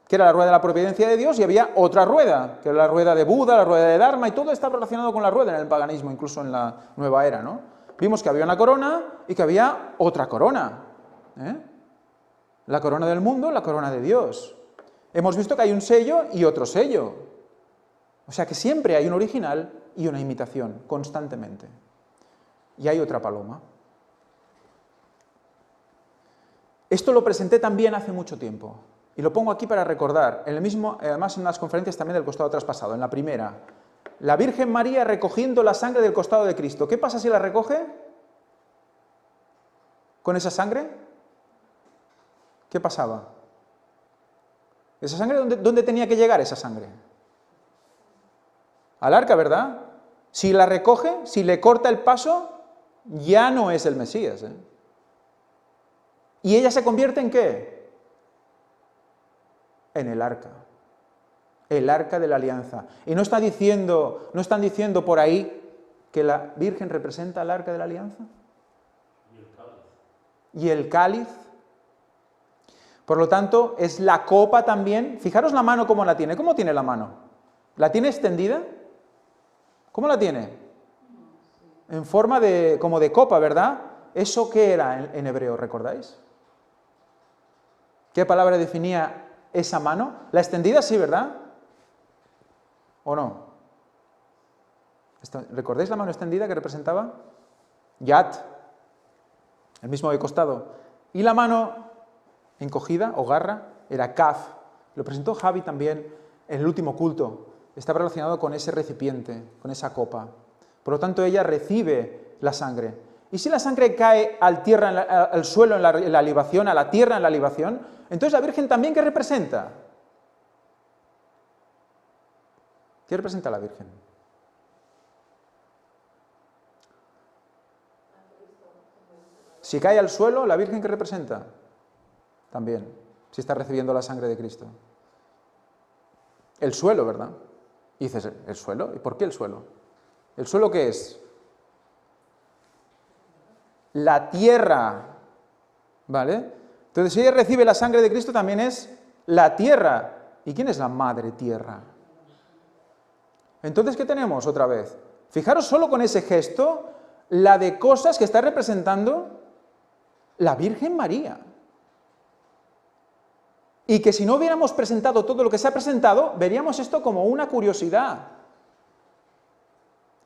S1: que era la rueda de la providencia de Dios, y había otra rueda, que era la rueda de Buda, la rueda de Dharma, y todo está relacionado con la rueda en el paganismo, incluso en la nueva era, ¿no? Vimos que había una corona y que había otra corona, ¿eh? La corona del mundo, la corona de Dios. Hemos visto que hay un sello y otro sello. O sea que siempre hay un original y una imitación, constantemente. Y hay otra paloma. Esto lo presenté también hace mucho tiempo. Y lo pongo aquí para recordar. En el mismo, además en las conferencias también del costado traspasado. En la primera, la Virgen María recogiendo la sangre del costado de Cristo. ¿Qué pasa si la recoge? ¿Con esa sangre? ¿Qué pasaba? ¿Esa sangre dónde tenía que llegar esa sangre? Al arca, ¿verdad? Si la recoge, si le corta el paso, ya no es el Mesías, ¿eh? ¿Y ella se convierte en qué? En el arca de la alianza. Y no están diciendo por ahí que la Virgen representa el arca de la alianza. Y el cáliz. Por lo tanto, es la copa también. Fijaros la mano cómo la tiene. ¿Cómo tiene la mano? ¿La tiene extendida? ¿Cómo la tiene? En forma como de copa, ¿verdad? ¿Eso qué era en hebreo, recordáis? ¿Qué palabra definía esa mano? La extendida sí, ¿verdad? ¿O no? ¿Recordáis la mano extendida que representaba? Yad, el mismo de costado. Y la mano encogida o garra era kaf. Lo presentó Javi también en el último culto. Estaba relacionado con ese recipiente, con esa copa. Por lo tanto, ella recibe la sangre. Y si la sangre cae al suelo en la libación, a la tierra en la libación, entonces la Virgen también, ¿qué representa? ¿Qué representa la Virgen? Si cae al suelo, ¿la Virgen qué representa? También, si está recibiendo la sangre de Cristo. El suelo, ¿verdad? Y dices, ¿el suelo? ¿Y por qué el suelo? ¿El suelo qué es? La tierra, ¿vale? Entonces, si ella recibe la sangre de Cristo, también es la tierra. ¿Y quién es la madre tierra? Entonces, ¿qué tenemos otra vez? Fijaros solo con ese gesto, la de cosas que está representando la Virgen María. Y que si no hubiéramos presentado todo lo que se ha presentado, veríamos esto como una curiosidad.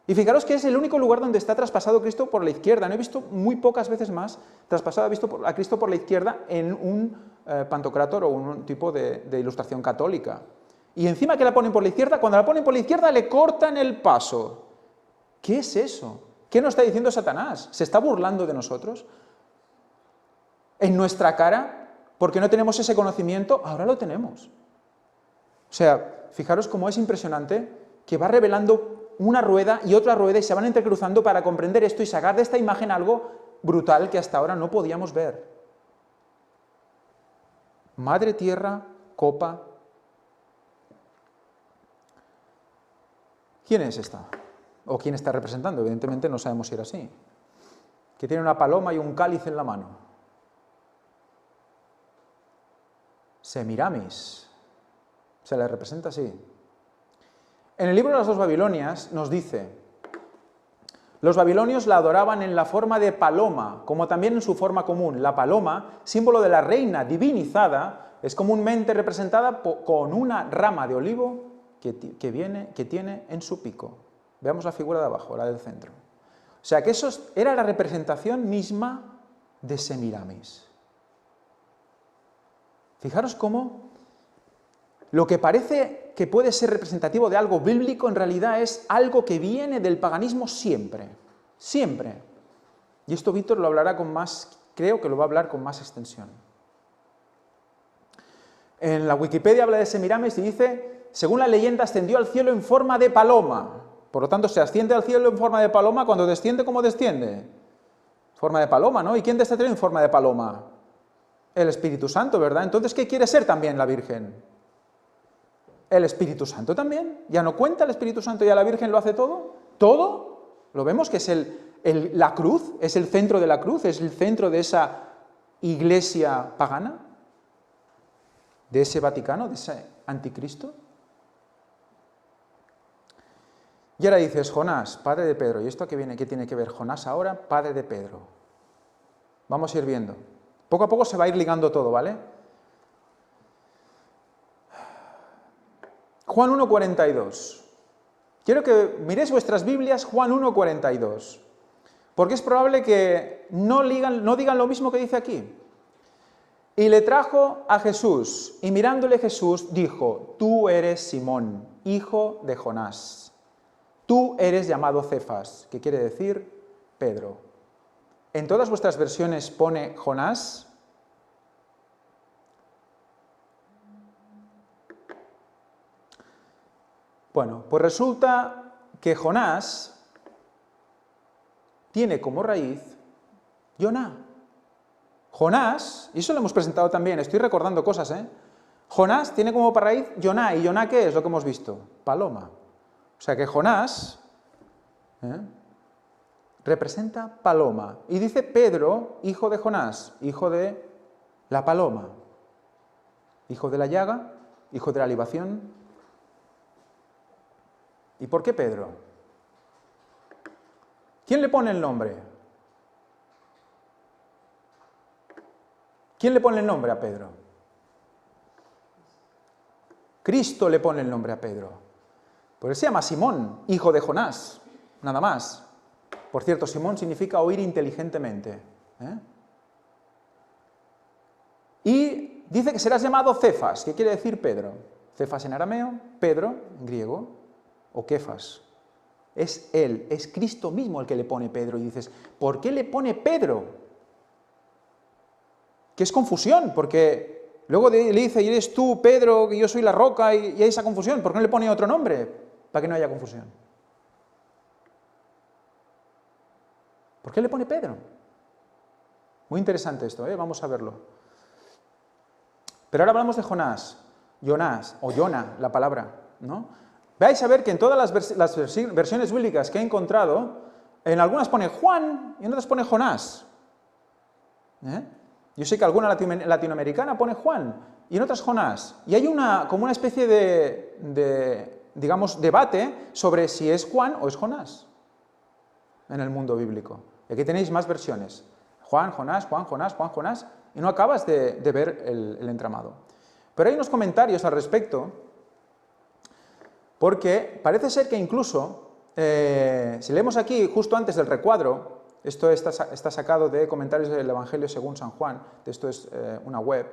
S1: Y fijaros que es el único lugar donde está traspasado Cristo por la izquierda. No he visto muy pocas veces más traspasado a Cristo por la izquierda en un pantocrátor o un tipo de ilustración católica. Y encima que la ponen por la izquierda, cuando la ponen por la izquierda le cortan el paso. ¿Qué es eso? ¿Qué nos está diciendo Satanás? ¿Se está burlando de nosotros? En nuestra cara, porque no tenemos ese conocimiento, ahora lo tenemos. O sea, fijaros cómo es impresionante que va revelando una rueda y otra rueda y se van entrecruzando para comprender esto y sacar de esta imagen algo brutal que hasta ahora no podíamos ver. Madre tierra, copa. ¿Quién es esta? ¿O quién está representando? Evidentemente no sabemos si era así. Que tiene una paloma y un cáliz en la mano. Semiramis. Se le representa así. En el libro de las dos Babilonias nos dice: los babilonios la adoraban en la forma de paloma, como también en su forma común. La paloma, símbolo de la reina divinizada, es comúnmente representada con una rama de olivo que tiene en su pico. Veamos la figura de abajo, la del centro. O sea que eso era la representación misma de Semiramis. Fijaros cómo lo que parece que puede ser representativo de algo bíblico, en realidad es algo que viene del paganismo siempre, siempre. Y esto Víctor lo hablará con más, creo que lo va a hablar con más extensión. En la Wikipedia habla de Semiramis y dice, según la leyenda, ascendió al cielo en forma de paloma. Por lo tanto, se asciende al cielo en forma de paloma cuando desciende, ¿cómo desciende? Forma de paloma, ¿no? ¿Y quién descendió en forma de paloma? El Espíritu Santo, ¿verdad? Entonces, ¿qué quiere ser también la Virgen? El Espíritu Santo también. ¿Ya no cuenta el Espíritu Santo? ¿Ya la Virgen lo hace todo? ¿Todo? Lo vemos que es la cruz, es el centro de la cruz, es el centro de esa iglesia pagana, de ese Vaticano, de ese anticristo. Y ahora dices, Jonás, padre de Pedro. ¿Y esto qué viene? ¿Qué tiene que ver Jonás ahora? Padre de Pedro. Vamos a ir viendo. Poco a poco se va a ir ligando todo, ¿vale? Juan 1,42. Quiero que miréis vuestras Biblias, Juan 1,42. Porque es probable que no digan lo mismo que dice aquí. Y le trajo a Jesús, y mirándole Jesús dijo, tú eres Simón, hijo de Jonás. Tú eres llamado Cefas, que quiere decir Pedro. En todas vuestras versiones pone Jonás. Bueno, pues resulta que Jonás tiene como raíz Yoná. Jonás, y eso lo hemos presentado también, estoy recordando cosas, ¿eh? Jonás tiene como raíz Yoná, ¿y Yoná qué es lo que hemos visto? Paloma. O sea que Jonás representa paloma. Y dice Pedro, hijo de Jonás, hijo de la paloma, hijo de la llaga, hijo de la libación. ¿Y por qué Pedro? ¿Quién le pone el nombre? ¿Quién le pone el nombre a Pedro? Cristo le pone el nombre a Pedro. Pues él se llama Simón, hijo de Jonás, nada más. Por cierto, Simón significa oír inteligentemente. Y dice que serás llamado Cefas, que quiere decir Pedro. Cefas en arameo, Pedro en griego, o Kefas. Es él, es Cristo mismo el que le pone Pedro. Y dices, ¿por qué le pone Pedro? Que es confusión, porque luego le dice, y eres tú, Pedro, que yo soy la roca, y hay esa confusión. ¿Por qué no le pone otro nombre? Para que no haya confusión. ¿Por qué le pone Pedro? Muy interesante esto, vamos a verlo. Pero ahora hablamos de Jonás, o Yona, la palabra, ¿no? Vais a ver que en todas las versiones bíblicas que he encontrado, en algunas pone Juan y en otras pone Jonás. Yo sé que alguna latinoamericana pone Juan y en otras Jonás. Y hay como una especie de digamos, debate sobre si es Juan o es Jonás en el mundo bíblico. Y aquí tenéis más versiones. Juan, Jonás, Juan, Jonás, Juan, Jonás, y no acabas de ver el entramado. Pero hay unos comentarios al respecto, porque parece ser que incluso, si leemos aquí justo antes del recuadro, esto está sacado de comentarios del Evangelio según San Juan, esto es una web,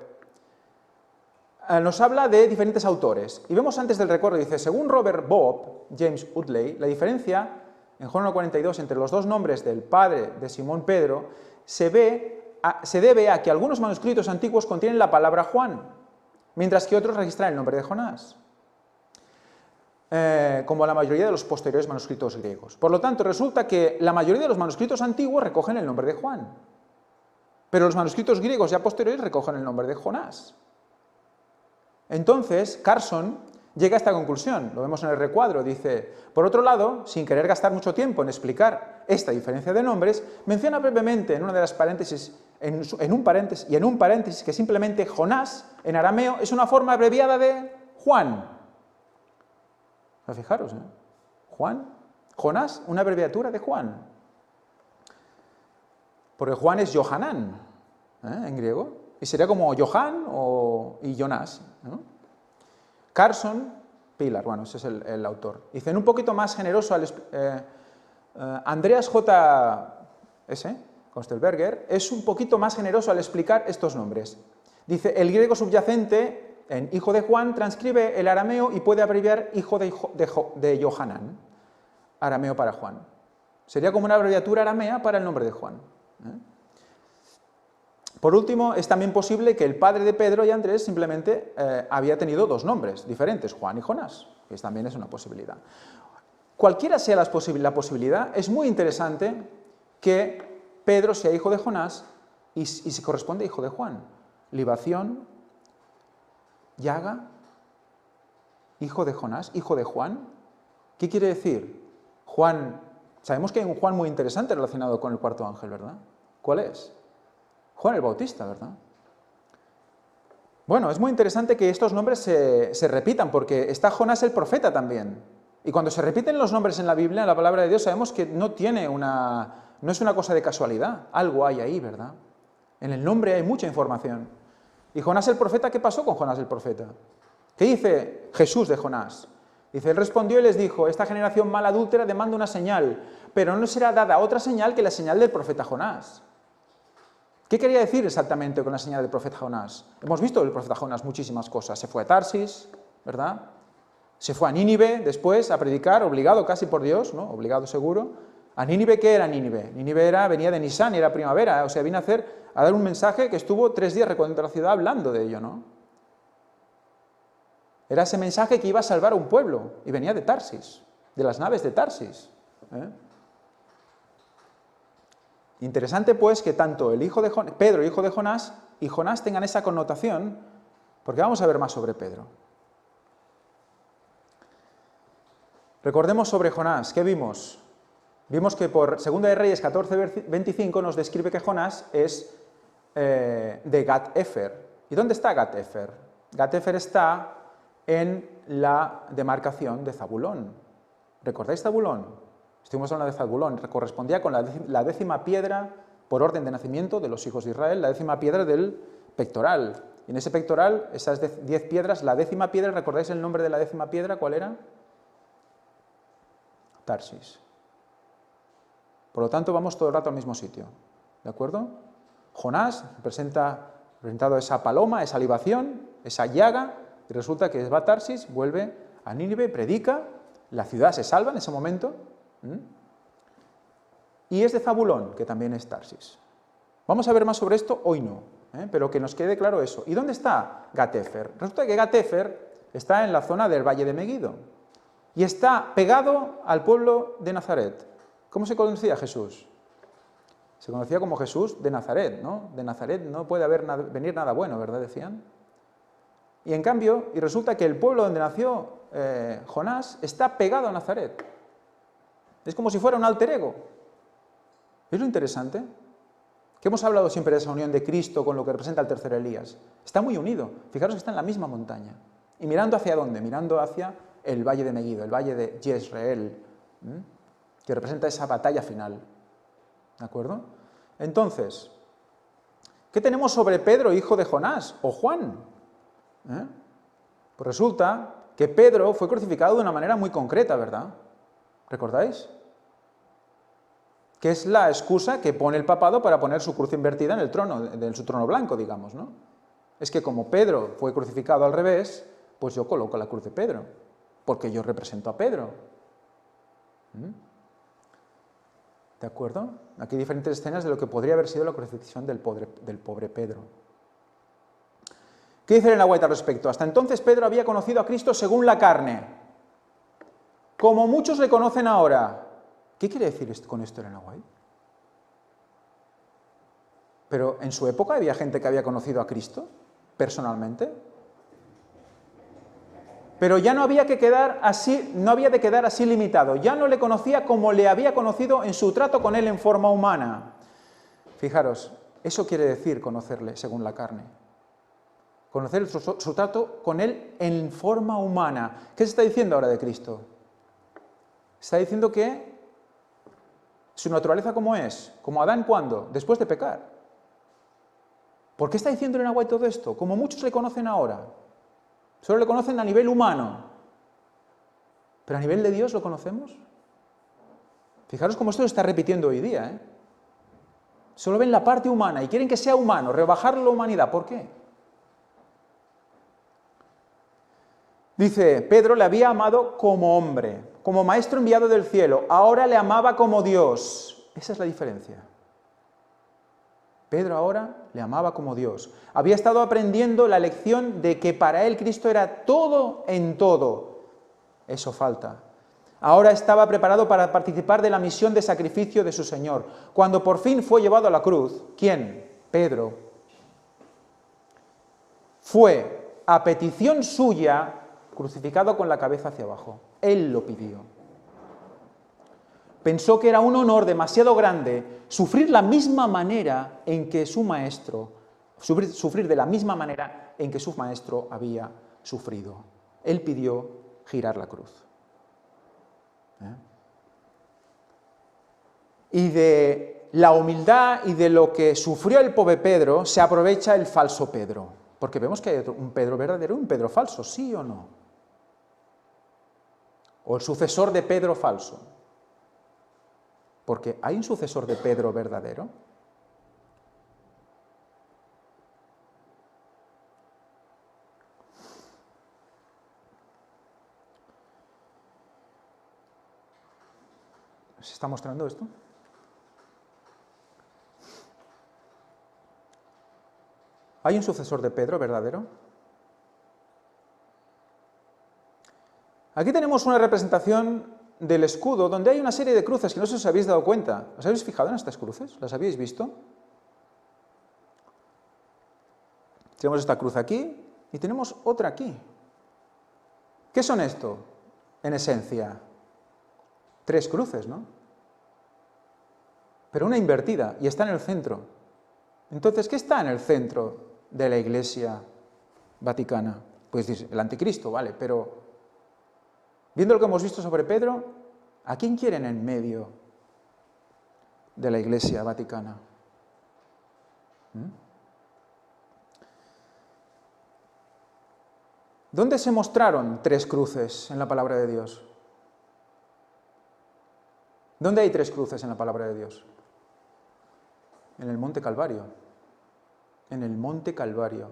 S1: nos habla de diferentes autores. Y vemos antes del recuadro, dice, según Robert Bob, James Utley, la diferencia en Juan 1,42 entre los dos nombres del padre de Simón Pedro se debe a que algunos manuscritos antiguos contienen la palabra Juan, mientras que otros registran el nombre de Jonás, como la mayoría de los posteriores manuscritos griegos. Por lo tanto, resulta que la mayoría de los manuscritos antiguos recogen el nombre de Juan, pero los manuscritos griegos ya posteriores recogen el nombre de Jonás. Entonces, Carson llega a esta conclusión, lo vemos en el recuadro, dice, por otro lado, sin querer gastar mucho tiempo en explicar esta diferencia de nombres, menciona brevemente en una de las paréntesis, en un paréntesis que simplemente Jonás, en arameo, es una forma abreviada de Juan. Fijaros, Juan, Jonás, una abreviatura de Juan. Porque Juan es Yohanan, en griego, y sería como Johan y Jonás, ¿no? Carson, Pilar, bueno, ese es el autor. Dice, en un poquito más generoso, Andreas J.S. Kostelberger es un poquito más generoso al explicar estos nombres. Dice, el griego subyacente en hijo de Juan, transcribe el arameo y puede abreviar hijo de Johanán, arameo para Juan. Sería como una abreviatura aramea para el nombre de Juan. Por último, es también posible que el padre de Pedro y Andrés simplemente había tenido dos nombres diferentes, Juan y Jonás, que también es una posibilidad. Cualquiera sea la posibilidad, es muy interesante que Pedro sea hijo de Jonás y se corresponde a hijo de Juan. Libación, llaga, hijo de Jonás, hijo de Juan. ¿Qué quiere decir? Juan, sabemos que hay un Juan muy interesante relacionado con el cuarto ángel, ¿verdad? ¿Cuál es? Juan el Bautista, ¿verdad? Bueno, es muy interesante que estos nombres se repitan, porque está Jonás el profeta también. Y cuando se repiten los nombres en la Biblia, en la palabra de Dios, sabemos que no es una cosa de casualidad, algo hay ahí, ¿verdad? En el nombre hay mucha información. ¿Y Jonás el profeta? ¿Qué pasó con Jonás el profeta? ¿Qué dice Jesús de Jonás? Dice, él respondió y les dijo, esta generación mal adúltera demanda una señal, pero no será dada otra señal que la señal del profeta Jonás. ¿Qué quería decir exactamente con la señal del profeta Jonás? Hemos visto del profeta Jonás muchísimas cosas. Se fue a Tarsis, ¿verdad? Se fue a Nínive después a predicar, obligado casi por Dios, ¿no? Obligado seguro. ¿A Nínive qué era Nínive? Nínive venía de Nisan y era primavera, o sea, vino a dar un mensaje que estuvo 3 días recorriendo la ciudad hablando de ello, ¿no? Era ese mensaje que iba a salvar a un pueblo, y venía de Tarsis, de las naves de Tarsis. Interesante, pues, que tanto el hijo de Pedro, hijo de Jonás, y Jonás tengan esa connotación, porque vamos a ver más sobre Pedro. Recordemos sobre Jonás, ¿qué vimos? Vimos que por 2 de Reyes 14:25 nos describe que Jonás es de Gat-Efer. ¿Y dónde está Gat-Efer? Gat-Efer está en la demarcación de Zabulón. ¿Recordáis Zabulón? Estuvimos hablando de Zabulón, correspondía con la 10ª piedra por orden de nacimiento de los hijos de Israel, la 10ª piedra del pectoral. Y en ese pectoral, esas 10 piedras, la 10ª piedra, ¿recordáis el nombre de la 10ª piedra? ¿Cuál era? Tarsis. Por lo tanto, vamos todo el rato al mismo sitio, ¿de acuerdo? Jonás representado esa paloma, esa libación, esa llaga, y resulta que va a Tarsis, vuelve a Nínive, predica, la ciudad se salva en ese momento, y es de Zabulón, que también es Tarsis. Vamos a ver más sobre esto, hoy no, pero que nos quede claro eso. ¿Y dónde está Gat-Efer? Resulta que Gat-Efer está en la zona del Valle de Meguido, y está pegado al pueblo de Nazaret. ¿Cómo se conocía Jesús? Se conocía como Jesús de Nazaret, ¿no? De Nazaret no puede venir nada bueno, ¿verdad? Decían. Y en cambio, y resulta que el pueblo donde nació Jonás está pegado a Nazaret. Es como si fuera un alter ego. ¿Es lo interesante? Que hemos hablado siempre de esa unión de Cristo con lo que representa el tercer Elías. Está muy unido. Fijaros que está en la misma montaña. ¿Y mirando hacia dónde? Mirando hacia el valle de Meguido, el valle de Jezreel, que representa esa batalla final. ¿De acuerdo? Entonces, ¿qué tenemos sobre Pedro, hijo de Jonás, o Juan? Pues resulta que Pedro fue crucificado de una manera muy concreta, ¿verdad? ¿Recordáis? Que es la excusa que pone el papado para poner su cruz invertida en el trono, en su trono blanco, digamos, ¿no? Es que como Pedro fue crucificado al revés, pues yo coloco la cruz de Pedro, porque yo represento a Pedro. ¿De acuerdo? Aquí hay diferentes escenas de lo que podría haber sido la crucifixión del pobre Pedro. ¿Qué dice Elena White al respecto? Hasta entonces Pedro había conocido a Cristo según la carne, como muchos le conocen ahora. ¿Qué quiere decir con esto Elena White? Pero en su época había gente que había conocido a Cristo personalmente. Pero ya no había de quedar así limitado. Ya no le conocía como le había conocido en su trato con él en forma humana. Fijaros, eso quiere decir conocerle según la carne. Conocer su trato con él en forma humana. ¿Qué se está diciendo ahora de Cristo? Está diciendo que su naturaleza ¿cómo es? Como Adán, ¿cuándo? Después de pecar. ¿Por qué está diciendo Elena White todo esto? Como muchos le conocen ahora. Solo le conocen a nivel humano. ¿Pero a nivel de Dios lo conocemos? Fijaros cómo esto se está repitiendo hoy día, Solo ven la parte humana y quieren que sea humano, rebajarlo a la humanidad. ¿Por qué? Dice, Pedro le había amado como hombre, como maestro enviado del cielo, ahora le amaba como Dios. Esa es la diferencia. Pedro ahora le amaba como Dios. Había estado aprendiendo la lección de que para él Cristo era todo en todo. Eso falta. Ahora estaba preparado para participar de la misión de sacrificio de su Señor. Cuando por fin fue llevado a la cruz, ¿quién? Pedro. Fue, a petición suya, crucificado con la cabeza hacia abajo. Él lo pidió. Pensó que era un honor demasiado grande sufrir la misma manera en que su maestro, sufrir de la misma manera en que su maestro había sufrido. Él pidió girar la cruz. Y de la humildad y de lo que sufrió el pobre Pedro se aprovecha el falso Pedro. Porque vemos que hay un Pedro verdadero y un Pedro falso, ¿sí o no? O el sucesor de Pedro falso. Porque ¿hay un sucesor de Pedro verdadero? ¿Se está mostrando esto? ¿Hay un sucesor de Pedro verdadero? Aquí tenemos una representación del escudo donde hay una serie de cruces que no sé si os habéis dado cuenta. ¿Os habéis fijado en estas cruces? ¿Las habéis visto? Tenemos esta cruz aquí y tenemos otra aquí. ¿Qué son esto? En esencia, 3 cruces, ¿no? Pero una invertida y está en el centro. Entonces, ¿qué está en el centro de la Iglesia Vaticana? Pues el anticristo, vale, pero viendo lo que hemos visto sobre Pedro, ¿a quién quieren en medio de la Iglesia Vaticana? ¿Dónde se mostraron 3 cruces en la palabra de Dios? ¿Dónde hay 3 cruces en la palabra de Dios? En el Monte Calvario. En el Monte Calvario.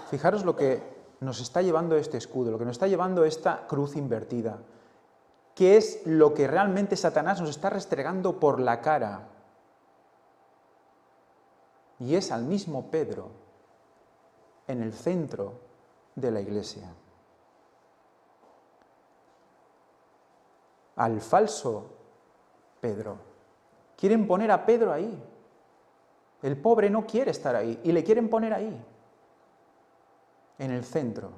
S1: Fijaros lo que nos está llevando este escudo, lo que nos está llevando esta cruz invertida. ¿Qué es lo que realmente Satanás nos está restregando por la cara? Y es al mismo Pedro en el centro de la Iglesia. Al falso Pedro. Quieren poner a Pedro ahí. El pobre no quiere estar ahí y le quieren poner ahí, en el centro,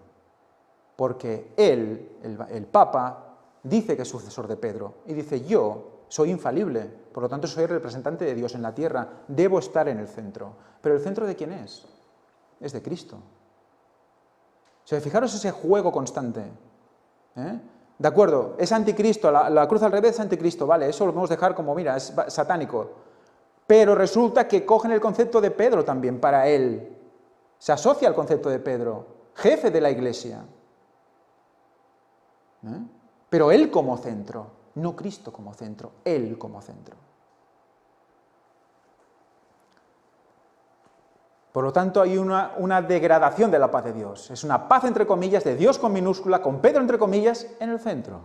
S1: porque él, el Papa, dice que es sucesor de Pedro y dice: yo soy infalible, por lo tanto soy representante de Dios en la tierra, debo estar en el centro. ¿Pero el centro de quién es? Es de Cristo. O sea, fijaros ese juego constante. De acuerdo, es anticristo, la cruz al revés es anticristo, vale, eso lo podemos dejar como, mira, es satánico. Pero resulta que cogen el concepto de Pedro también para él. Se asocia al concepto de Pedro, jefe de la Iglesia. Pero él como centro, no Cristo como centro, él como centro. Por lo tanto, hay una degradación de la paz de Dios. Es una paz, entre comillas, de Dios con minúscula, con Pedro, entre comillas, en el centro.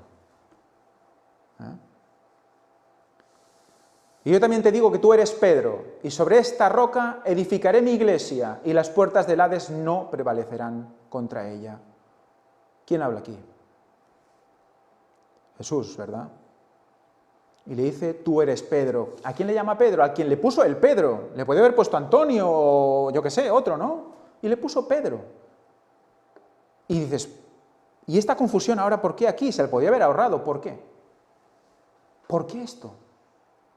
S1: Y yo también te digo que tú eres Pedro, y sobre esta roca edificaré mi iglesia, y las puertas del Hades no prevalecerán contra ella. ¿Quién habla aquí? Jesús, ¿verdad? Y le dice: tú eres Pedro. ¿A quién le llama Pedro? A quien le puso el Pedro. Le podía haber puesto Antonio o yo qué sé, otro, ¿no? Y le puso Pedro. Y dices: ¿y esta confusión ahora por qué aquí? Se le podía haber ahorrado. ¿Por qué? ¿Por qué esto?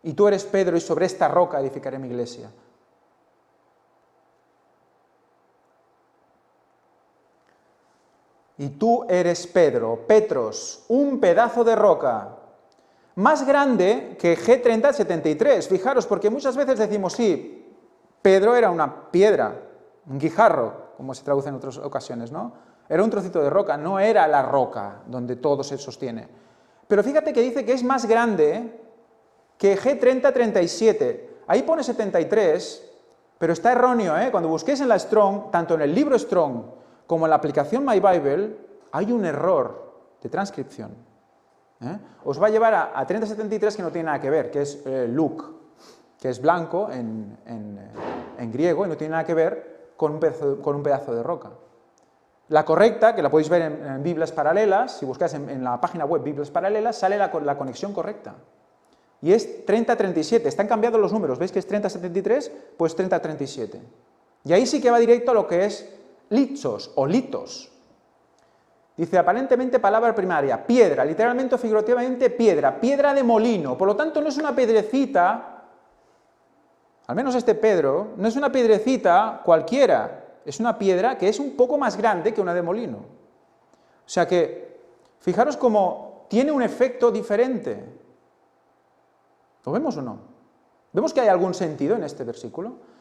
S1: Y tú eres Pedro, y sobre esta roca edificaré mi iglesia. Y tú eres Pedro, Petros, un pedazo de roca, más grande que G3073. Fijaros, porque muchas veces decimos, sí, Pedro era una piedra, un guijarro, como se traduce en otras ocasiones, ¿no? Era un trocito de roca, no era la roca donde todo se sostiene. Pero fíjate que dice que es más grande que G3037. Ahí pone 73, pero está erróneo, ¿eh? Cuando busquéis en la Strong, tanto en el libro Strong como en la aplicación My Bible, Hay un error de transcripción. Os va a llevar a 3073 que no tiene nada que ver, que es Luke, que es blanco en griego y no tiene nada que ver con un pedazo de roca. La correcta, que la podéis ver en Biblias Paralelas, si buscáis en la página web Biblias Paralelas, sale la conexión correcta. Y es 3037, están cambiados los números, ¿veis que es 3073? Pues 3037. Y ahí sí que va directo a lo que es litsos o litos. Dice, aparentemente palabra primaria, piedra, literalmente o figurativamente piedra, piedra de molino, por lo tanto no es una piedrecita, al menos este Pedro, no es una piedrecita cualquiera, es una piedra que es un poco más grande que una de molino. O sea que, fijaros cómo tiene un efecto diferente. ¿Lo vemos o no? ¿Vemos que hay algún sentido en este versículo?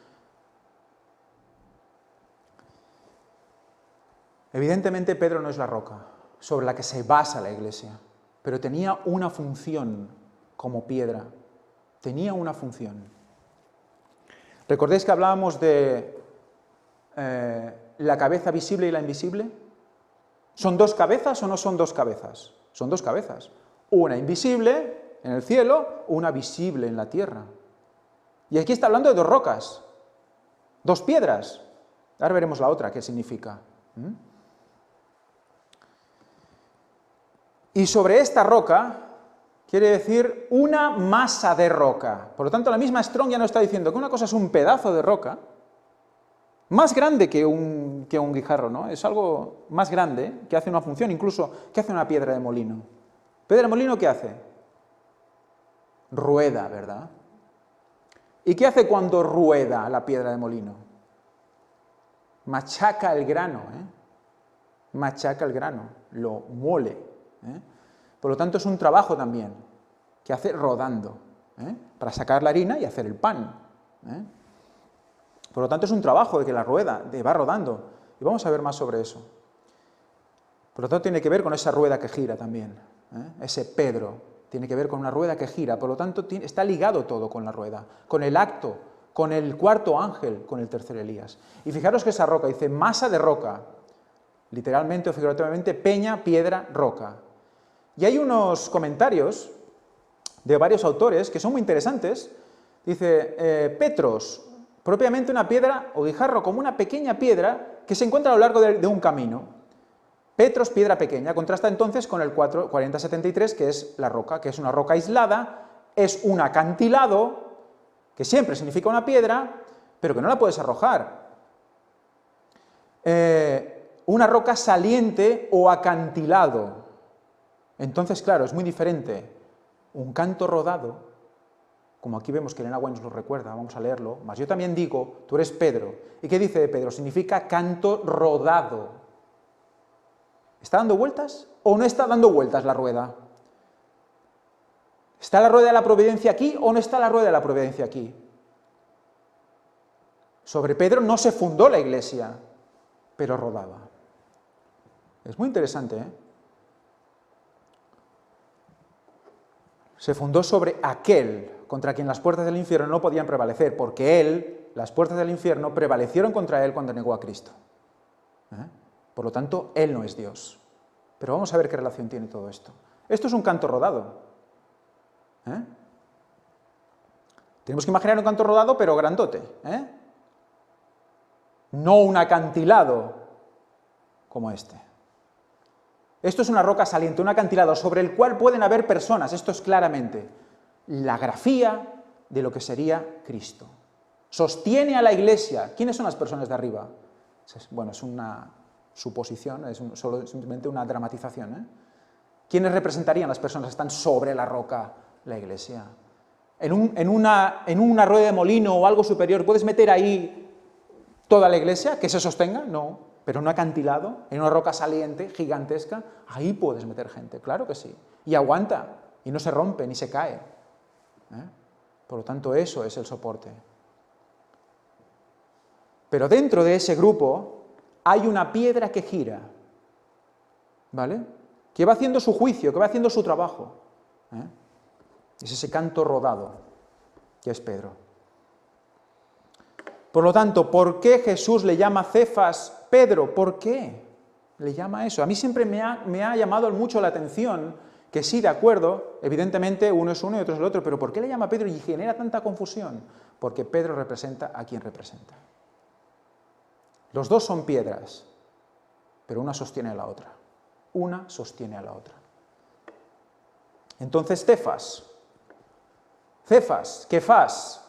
S1: Evidentemente Pedro no es la roca sobre la que se basa la Iglesia, pero tenía una función como piedra, tenía una función. ¿Recordéis que hablábamos de la cabeza visible y la invisible? ¿Son dos cabezas o no son dos cabezas? Son dos cabezas, una invisible en el cielo, una visible en la tierra. Y aquí está hablando de dos rocas, dos piedras. Ahora veremos la otra, qué significa. Y sobre esta roca, quiere decir una masa de roca. Por lo tanto, la misma Strong ya nos está diciendo que una cosa es un pedazo de roca, más grande que un guijarro, ¿no? Es algo más grande, que hace una función, incluso, ¿qué hace una piedra de molino? ¿Piedra de molino qué hace? Rueda, ¿verdad? ¿Y qué hace cuando rueda la piedra de molino? Machaca el grano, machaca el grano, lo mole. Por lo tanto, es un trabajo también que hace rodando, para sacar la harina y hacer el pan. Por lo tanto, es un trabajo de que la rueda va rodando. Y vamos a ver más sobre eso. Por lo tanto, tiene que ver con esa rueda que gira también. Ese Pedro tiene que ver con una rueda que gira. Por lo tanto, está ligado todo con la rueda, con el acto, con el cuarto ángel, con el tercer Elías. Y fijaros que esa roca dice masa de roca, literalmente o figurativamente peña, piedra, roca. Y hay unos comentarios de varios autores que son muy interesantes. Dice, Petros, propiamente una piedra o guijarro como una pequeña piedra que se encuentra a lo largo de un camino. Petros, piedra pequeña, contrasta entonces con el 4073, que es la roca, que es una roca aislada, es un acantilado, que siempre significa una piedra, pero que no la puedes arrojar. Una roca saliente o acantilado. Entonces, claro, es muy diferente un canto rodado, como aquí vemos que Elena White nos lo recuerda, vamos a leerlo, mas yo también digo, tú eres Pedro. ¿Y qué dice de Pedro? Significa canto rodado. ¿Está dando vueltas o no está dando vueltas la rueda? ¿Está la rueda de la providencia aquí o no está la rueda de la providencia aquí? Sobre Pedro no se fundó la Iglesia, pero rodaba. Es muy interesante, Se fundó sobre aquel contra quien las puertas del infierno no podían prevalecer, porque las puertas del infierno prevalecieron contra él cuando negó a Cristo. Por lo tanto, él no es Dios. Pero vamos a ver qué relación tiene todo esto. Esto es un canto rodado. Tenemos que imaginar un canto rodado, pero grandote. No un acantilado como este. Esto es una roca saliente, un acantilado sobre el cual pueden haber personas. Esto es claramente la grafía de lo que sería Cristo. Sostiene a la Iglesia. ¿Quiénes son las personas de arriba? Bueno, es una suposición, es simplemente una dramatización. ¿Quiénes representarían las personas que están sobre la roca? La Iglesia. En una rueda de molino o algo superior, ¿puedes meter ahí toda la Iglesia que se sostenga? No. Pero en un acantilado, en una roca saliente, gigantesca, ahí puedes meter gente, claro que sí. Y aguanta, y no se rompe, ni se cae. Por lo tanto, eso es el soporte. Pero dentro de ese grupo hay una piedra que gira, ¿vale? Que va haciendo su juicio, que va haciendo su trabajo. Es ese canto rodado, que es Pedro. Por lo tanto, ¿por qué Jesús le llama Cefas Pedro? ¿Por qué? Le llama a eso. A mí siempre me ha llamado mucho la atención que sí, de acuerdo, evidentemente uno es uno y otro es el otro, pero ¿por qué le llama a Pedro y genera tanta confusión? Porque Pedro representa a quien representa. Los dos son piedras, pero una sostiene a la otra. Una sostiene a la otra. Entonces Cefas, Kefas,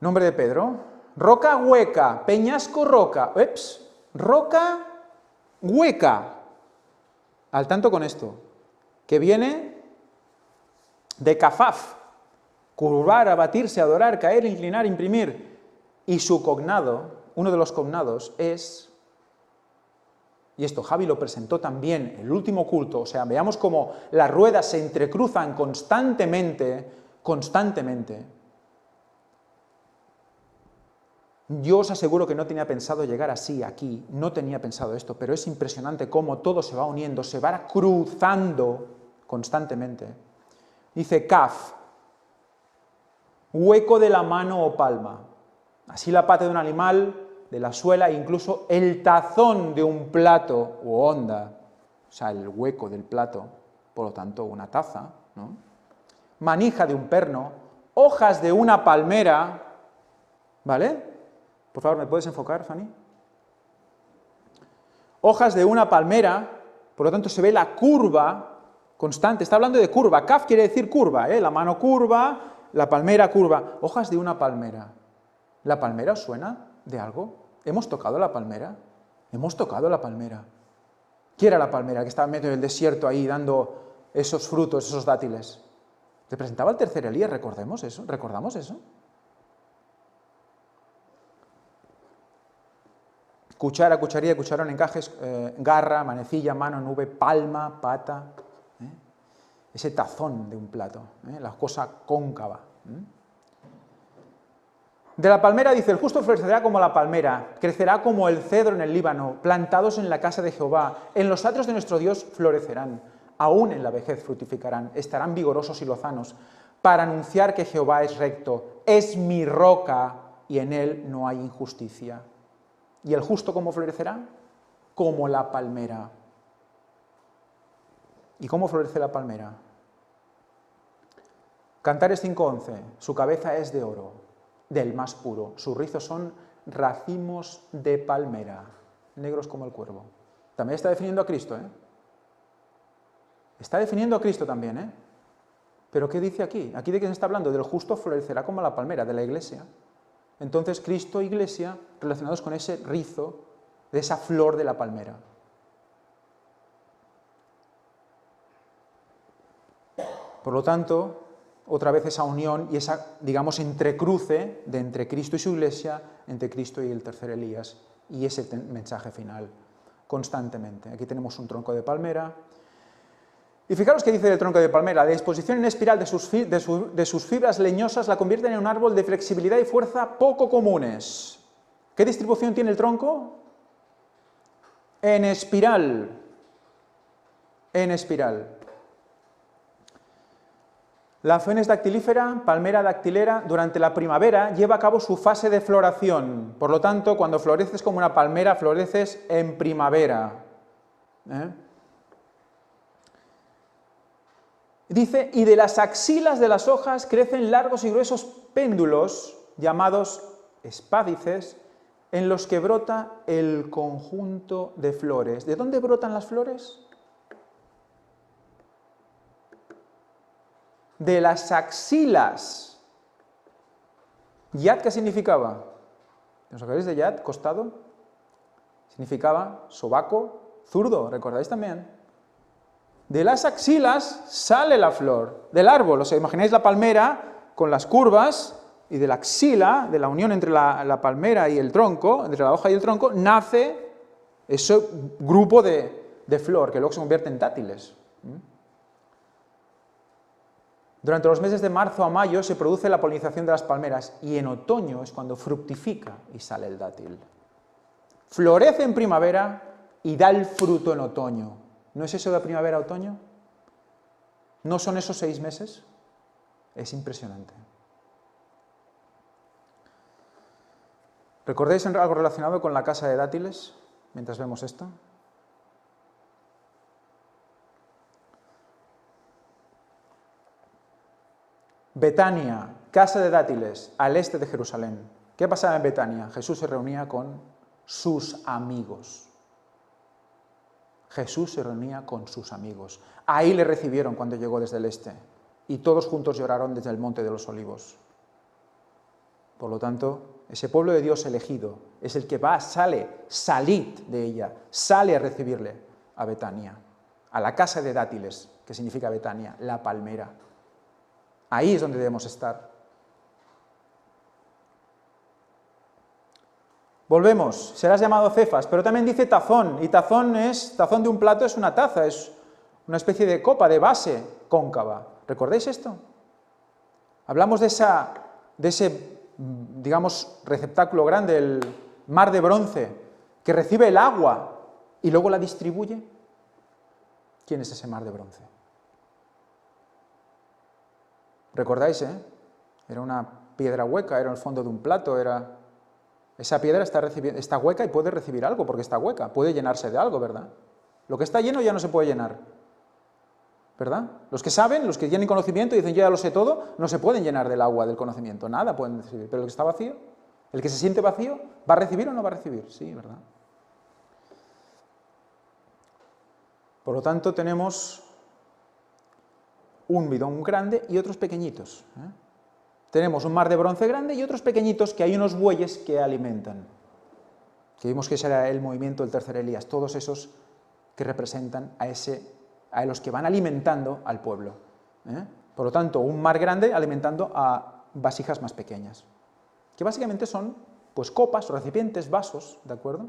S1: nombre de Pedro, roca hueca, peñasco roca, roca hueca. Al tanto con esto, que viene de kafaf, curvar, abatirse, adorar, caer, inclinar, imprimir. Y su cognado, uno de los cognados es, y esto Javi lo presentó también en el último culto, o sea, veamos cómo las ruedas se entrecruzan constantemente. Yo os aseguro que no tenía pensado llegar así aquí, no tenía pensado esto, pero es impresionante cómo todo se va uniendo, se va cruzando constantemente. Dice kaf, hueco de la mano o palma. Así la pata de un animal, de la suela, e incluso el tazón de un plato o onda, o sea, el hueco del plato, por lo tanto, una taza, ¿no? Manija de un perno, hojas de una palmera, ¿vale? Por favor, ¿me puedes enfocar, Fanny? Hojas de una palmera, por lo tanto se ve la curva constante, está hablando de curva, kaf quiere decir curva, la mano curva, la palmera curva, hojas de una palmera. ¿La palmera os suena de algo? ¿Hemos tocado la palmera? Hemos tocado la palmera. ¿Quién era la palmera que estaba en medio del desierto ahí dando esos frutos, esos dátiles? ¿Representaba el tercer Elías? ¿Recordamos eso? Cuchara, cucharilla, cucharón, encajes, garra, manecilla, mano, nube, palma, pata. Ese tazón de un plato, la cosa cóncava. De la palmera dice, el justo florecerá como la palmera, crecerá como el cedro en el Líbano, plantados en la casa de Jehová, en los atrios de nuestro Dios florecerán, aún en la vejez fructificarán, estarán vigorosos y lozanos, para anunciar que Jehová es recto, es mi roca y en él no hay injusticia. ¿Y el justo cómo florecerá? Como la palmera. ¿Y cómo florece la palmera? Cantares 5:11, su cabeza es de oro, del más puro, sus rizos son racimos de palmera, negros como el cuervo. También está definiendo a Cristo, Está definiendo a Cristo también, ¿Pero qué dice aquí? ¿Aquí de quién está hablando? Del justo florecerá como la palmera, de la iglesia. Entonces, Cristo e Iglesia relacionados con ese rizo, de esa flor de la palmera. Por lo tanto, otra vez esa unión y esa, digamos, entrecruce de entre Cristo y su Iglesia, entre Cristo y el tercer Elías, y ese mensaje final, constantemente. Aquí tenemos un tronco de palmera. Y fijaros que dice del tronco de palmera, la disposición en espiral de sus fibras leñosas la convierten en un árbol de flexibilidad y fuerza poco comunes. ¿Qué distribución tiene el tronco? En espiral. En espiral. La Phoenix dactilífera, palmera dactilera, durante la primavera lleva a cabo su fase de floración. Por lo tanto, cuando floreces como una palmera, floreces en primavera. Dice, y de las axilas de las hojas crecen largos y gruesos péndulos, llamados espádices, en los que brota el conjunto de flores. ¿De dónde brotan las flores? De las axilas. ¿Yad qué significaba? ¿Os acordáis de yad? Costado. Significaba sobaco, zurdo, ¿recordáis también? De las axilas sale la flor del árbol. ¿Os imagináis la palmera con las curvas? Y de la axila, de la unión entre la palmera y el tronco, entre la hoja y el tronco, nace ese grupo de flor que luego se convierte en dátiles. Durante los meses de marzo a mayo se produce la polinización de las palmeras y en otoño es cuando fructifica y sale el dátil. Florece en primavera y da el fruto en otoño. ¿No es eso de primavera a otoño? ¿No son esos 6 meses? Es impresionante. ¿Recordáis algo relacionado con la casa de dátiles? mientras vemos esto? Betania, casa de dátiles, al este de Jerusalén. ¿Qué pasaba en Betania? Jesús se reunía con sus amigos. Jesús se reunía con sus amigos. Ahí le recibieron cuando llegó desde el este. Y todos juntos lloraron desde el Monte de los Olivos. Por lo tanto, ese pueblo de Dios elegido es el que salid de ella, sale a recibirle a Betania, a la casa de dátiles, que significa Betania, la palmera. Ahí es donde debemos estar. Volvemos, serás llamado Cefas, pero también dice tazón, y tazón de un plato es una taza, es una especie de copa, de base cóncava. ¿Recordáis esto? Hablamos de ese, digamos, receptáculo grande, el mar de bronce, que recibe el agua y luego la distribuye. ¿Quién es ese mar de bronce? ¿Recordáis, Era una piedra hueca, era el fondo de un plato, esa piedra está hueca y puede recibir algo, porque está hueca, puede llenarse de algo, ¿verdad? Lo que está lleno ya no se puede llenar, ¿verdad? Los que saben, los que tienen conocimiento y dicen yo ya lo sé todo, no se pueden llenar del agua del conocimiento, nada pueden recibir, pero el que está vacío, el que se siente vacío, ¿va a recibir o no va a recibir? Sí, ¿verdad? Por lo tanto, tenemos un bidón grande y otros pequeñitos. Tenemos un mar de bronce grande y otros pequeñitos que hay unos bueyes que alimentan. Que vimos que ese era el movimiento del tercer Elías, todos esos que representan a los que van alimentando al pueblo. Por lo tanto, un mar grande alimentando a vasijas más pequeñas, que básicamente son pues copas, recipientes, vasos, ¿de acuerdo?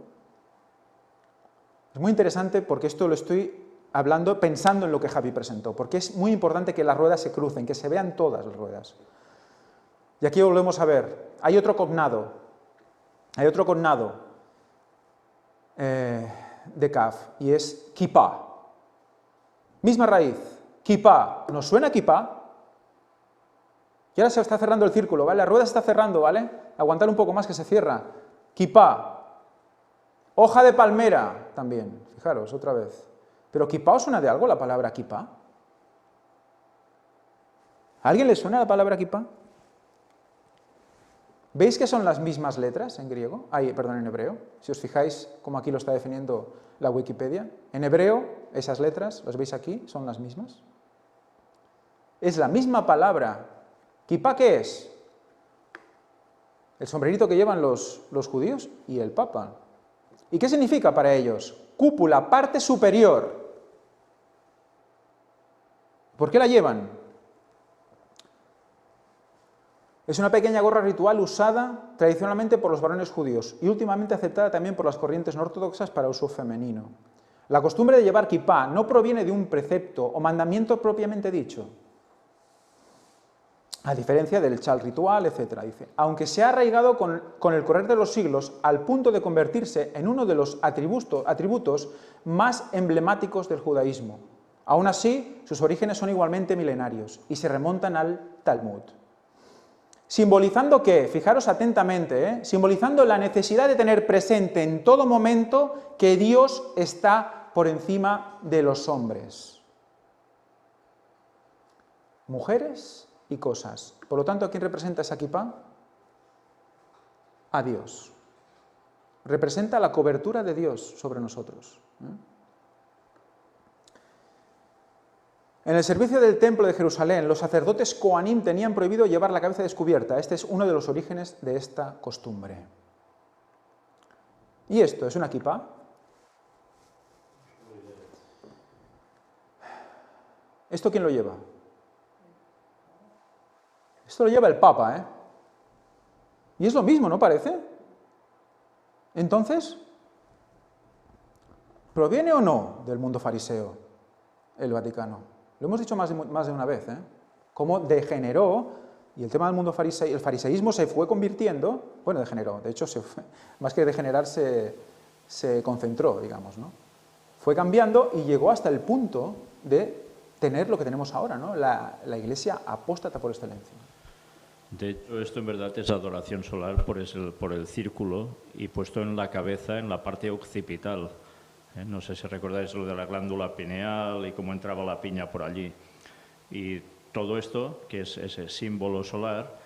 S1: Es muy interesante porque esto lo estoy hablando pensando en lo que Javi presentó, porque es muy importante que las ruedas se crucen, que se vean todas las ruedas. Y aquí volvemos a ver, hay otro cognado de Kaf, y es kipá. Misma raíz, kipá. ¿Nos suena kipá? Y ahora se está cerrando el círculo, ¿vale? La rueda se está cerrando, ¿vale? Aguantar un poco más que se cierra. Kipá. Hoja de palmera, también. Fijaros, otra vez. ¿Pero kipá os suena de algo la palabra kipá? ¿A alguien le suena la palabra kipá? ¿Veis que son las mismas letras en griego? En hebreo. Si os fijáis, como aquí lo está definiendo la Wikipedia. En hebreo, esas letras, las veis aquí, son las mismas. Es la misma palabra. ¿Kipá qué es? El sombrerito que llevan los judíos y el Papa. ¿Y qué significa para ellos? Cúpula, parte superior. ¿Por qué la llevan? Es una pequeña gorra ritual usada tradicionalmente por los varones judíos y últimamente aceptada también por las corrientes no ortodoxas para uso femenino. La costumbre de llevar kipá no proviene de un precepto o mandamiento propiamente dicho, a diferencia del chal ritual, etc. Dice, aunque se ha arraigado con el correr de los siglos al punto de convertirse en uno de los atributos más emblemáticos del judaísmo. Aún así, sus orígenes son igualmente milenarios y se remontan al Talmud. ¿Simbolizando qué? Fijaros atentamente, simbolizando la necesidad de tener presente en todo momento que Dios está por encima de los hombres. Mujeres y cosas. Por lo tanto, ¿a quién representa esa kipá? A Dios. Representa la cobertura de Dios sobre nosotros. En el servicio del templo de Jerusalén, los sacerdotes Kohanim tenían prohibido llevar la cabeza descubierta. Este es uno de los orígenes de esta costumbre. ¿Y esto es una kipá? ¿Esto quién lo lleva? Esto lo lleva el Papa, Y es lo mismo, ¿no parece? Entonces, ¿proviene o no del mundo fariseo el Vaticano? Lo hemos dicho más de una vez, cómo degeneró, y el tema del mundo fariseo, el fariseísmo se fue convirtiendo, bueno, degeneró, de hecho, más que degenerar, se concentró, digamos, ¿no? Fue cambiando y llegó hasta el punto de tener lo que tenemos ahora, ¿no? La iglesia apóstata por excelencia.
S2: De hecho, esto en verdad es adoración solar por el círculo y puesto en la cabeza, en la parte occipital. No sé si recordáis lo de la glándula pineal y cómo entraba la piña por allí. Y todo esto, que es ese símbolo solar,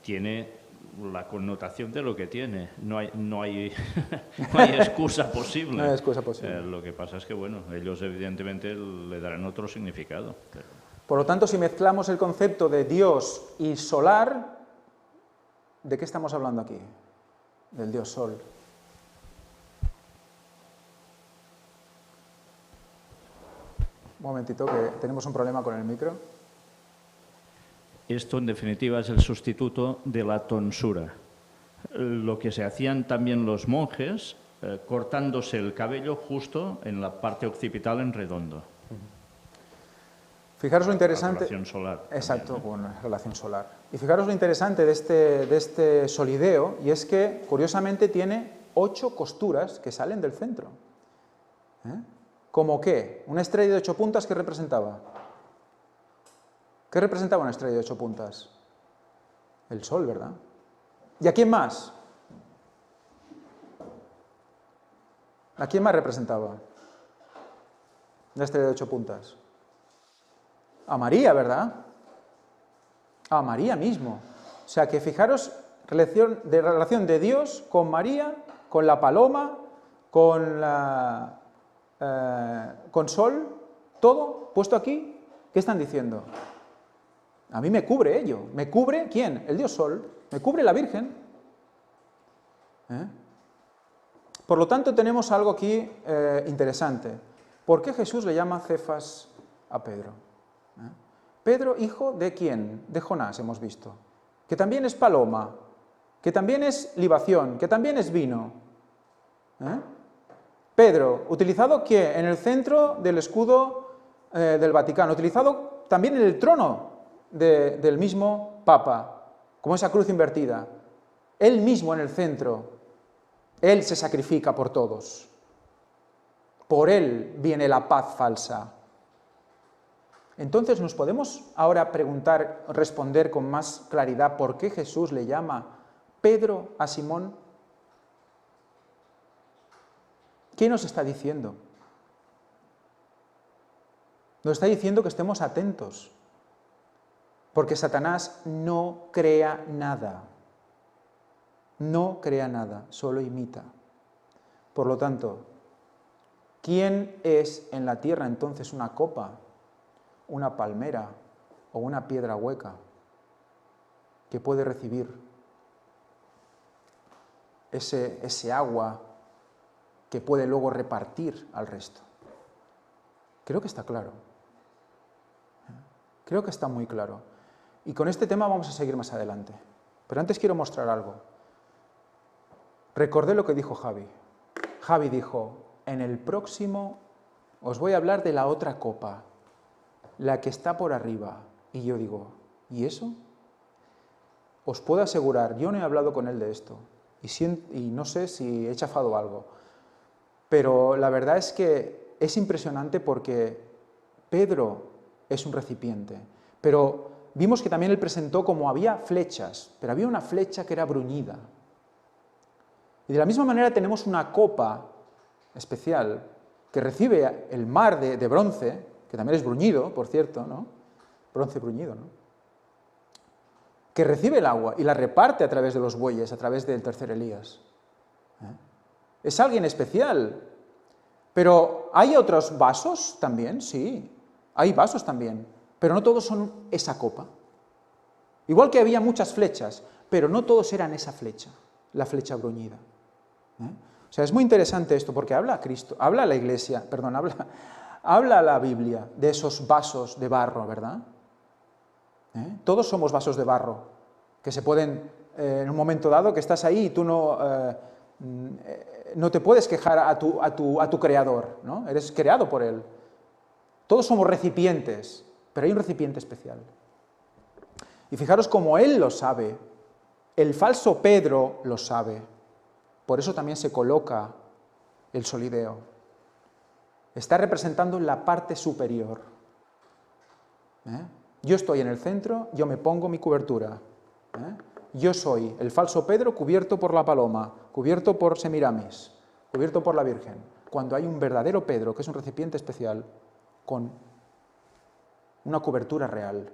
S2: tiene la connotación de lo que tiene. No hay excusa posible.
S1: No hay excusa posible.
S2: Lo que pasa es que, bueno, ellos evidentemente le darán otro significado.
S1: Por lo tanto, si mezclamos el concepto de Dios y solar, ¿de qué estamos hablando aquí? Del Dios Sol. Un momentito, que tenemos un problema con el micro.
S2: Esto, en definitiva, es el sustituto de la tonsura. Lo que se hacían también los monjes, cortándose el cabello justo en la parte occipital en redondo.
S1: Fijaros lo interesante...
S2: Relación solar.
S1: Exacto,
S2: También, ¿no?
S1: con relación solar. Y fijaros lo interesante de este solideo, y es que, curiosamente, tiene 8 costuras que salen del centro. ¿Cómo qué? Una estrella de 8 puntas, ¿qué representaba? ¿Qué representaba una estrella de 8 puntas? El Sol, ¿verdad? ¿Y a quién más? ¿A quién más representaba la estrella de 8 puntas? A María, ¿verdad? A María mismo. O sea que fijaros, relación de Dios con María, con la paloma, con Sol, todo puesto aquí. ¿Qué están diciendo? A mí me cubre ello. ¿Me cubre quién? El Dios Sol. Me cubre la Virgen. Por lo tanto, tenemos algo aquí interesante. ¿Por qué Jesús le llama Cefas a Pedro? Pedro, hijo de quién? De Jonás, hemos visto. Que también es paloma, que también es libación, que también es vino. Pedro, utilizado ¿qué? En el centro del escudo del Vaticano, utilizado también en el trono del mismo Papa, como esa cruz invertida. Él mismo en el centro, él se sacrifica por todos. Por él viene la paz falsa. Entonces, ¿nos podemos ahora preguntar, responder con más claridad por qué Jesús le llama Pedro a Simón? ¿Qué nos está diciendo? Nos está diciendo que estemos atentos, porque Satanás no crea nada. No crea nada, solo imita. Por lo tanto, ¿quién es en la tierra entonces una copa, una palmera o una piedra hueca que puede recibir ese agua que puede luego repartir al resto? Creo que está claro. Creo que está muy claro. Y con este tema vamos a seguir más adelante. Pero antes quiero mostrar algo. Recordé lo que dijo Javi. Javi dijo, en el próximo os voy a hablar de la otra copa, la que está por arriba. Y yo digo, ¿y eso? Os puedo asegurar, yo no he hablado con él de esto, y no sé si he chafado algo, pero la verdad es que es impresionante porque Pedro es un recipiente, pero vimos que también él presentó como había flechas, pero había una flecha que era bruñida. Y de la misma manera tenemos una copa especial que recibe el mar de bronce, que también es bruñido, por cierto, ¿no? Bronce bruñido, ¿no? Que recibe el agua y la reparte a través de los bueyes, a través del tercer Elías. Es alguien especial. Pero ¿hay otros vasos también? Sí, hay vasos también, pero no todos son esa copa. Igual que había muchas flechas, pero no todos eran esa flecha, la flecha bruñida. O sea, es muy interesante esto, porque habla Cristo, habla la Iglesia, perdón, habla la Biblia de esos vasos de barro, ¿verdad? Todos somos vasos de barro, que se pueden, en un momento dado que estás ahí y tú no te puedes quejar a tu Creador, ¿no? Eres creado por Él. Todos somos recipientes, pero hay un recipiente especial. Y fijaros cómo Él lo sabe, el falso Pedro lo sabe, por eso también se coloca el solideo. Está representando la parte superior. Yo estoy en el centro, yo me pongo mi cobertura, Yo soy el falso Pedro cubierto por la paloma, cubierto por Semiramis, cubierto por la Virgen, cuando hay un verdadero Pedro, que es un recipiente especial, con una cobertura real.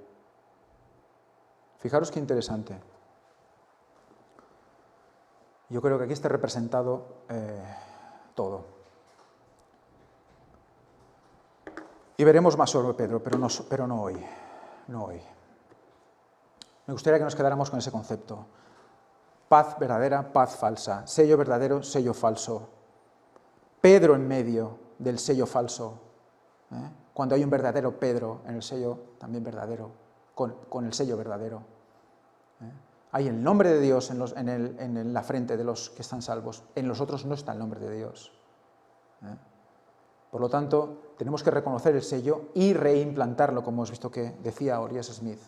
S1: Fijaros qué interesante. Yo creo que aquí está representado todo. Y veremos más sobre Pedro, pero no hoy. No hoy. Me gustaría que nos quedáramos con ese concepto. Paz verdadera, paz falsa. Sello verdadero, sello falso. Pedro en medio del sello falso. Cuando hay un verdadero Pedro en el sello también verdadero, con el sello verdadero. Hay el nombre de Dios en la frente de los que están salvos. En los otros no está el nombre de Dios. Por lo tanto, tenemos que reconocer el sello y reimplantarlo, como hemos visto que decía Orias Smith.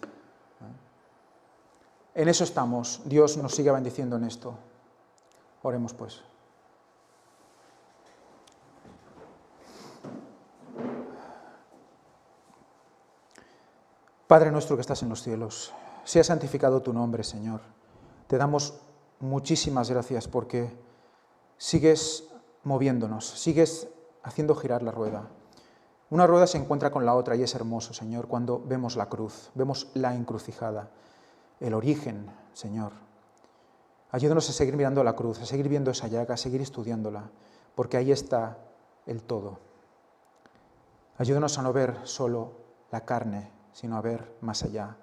S1: En eso estamos. Dios nos siga bendiciendo en esto. Oremos pues. Padre nuestro que estás en los cielos, sea santificado tu nombre, Señor. Te damos muchísimas gracias porque sigues moviéndonos, sigues haciendo girar la rueda. Una rueda se encuentra con la otra y es hermoso, Señor, cuando vemos la cruz, vemos la encrucijada, el origen, Señor. Ayúdanos a seguir mirando la cruz, a seguir viendo esa llaga, a seguir estudiándola, porque ahí está el todo. Ayúdanos a no ver solo la carne, sino a ver más allá,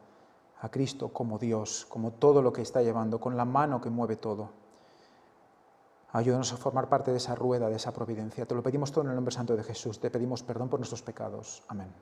S1: a Cristo como Dios, como todo lo que está llevando, con la mano que mueve todo. Ayúdanos a formar parte de esa rueda, de esa providencia. Te lo pedimos todo en el nombre santo de Jesús. Te pedimos perdón por nuestros pecados. Amén.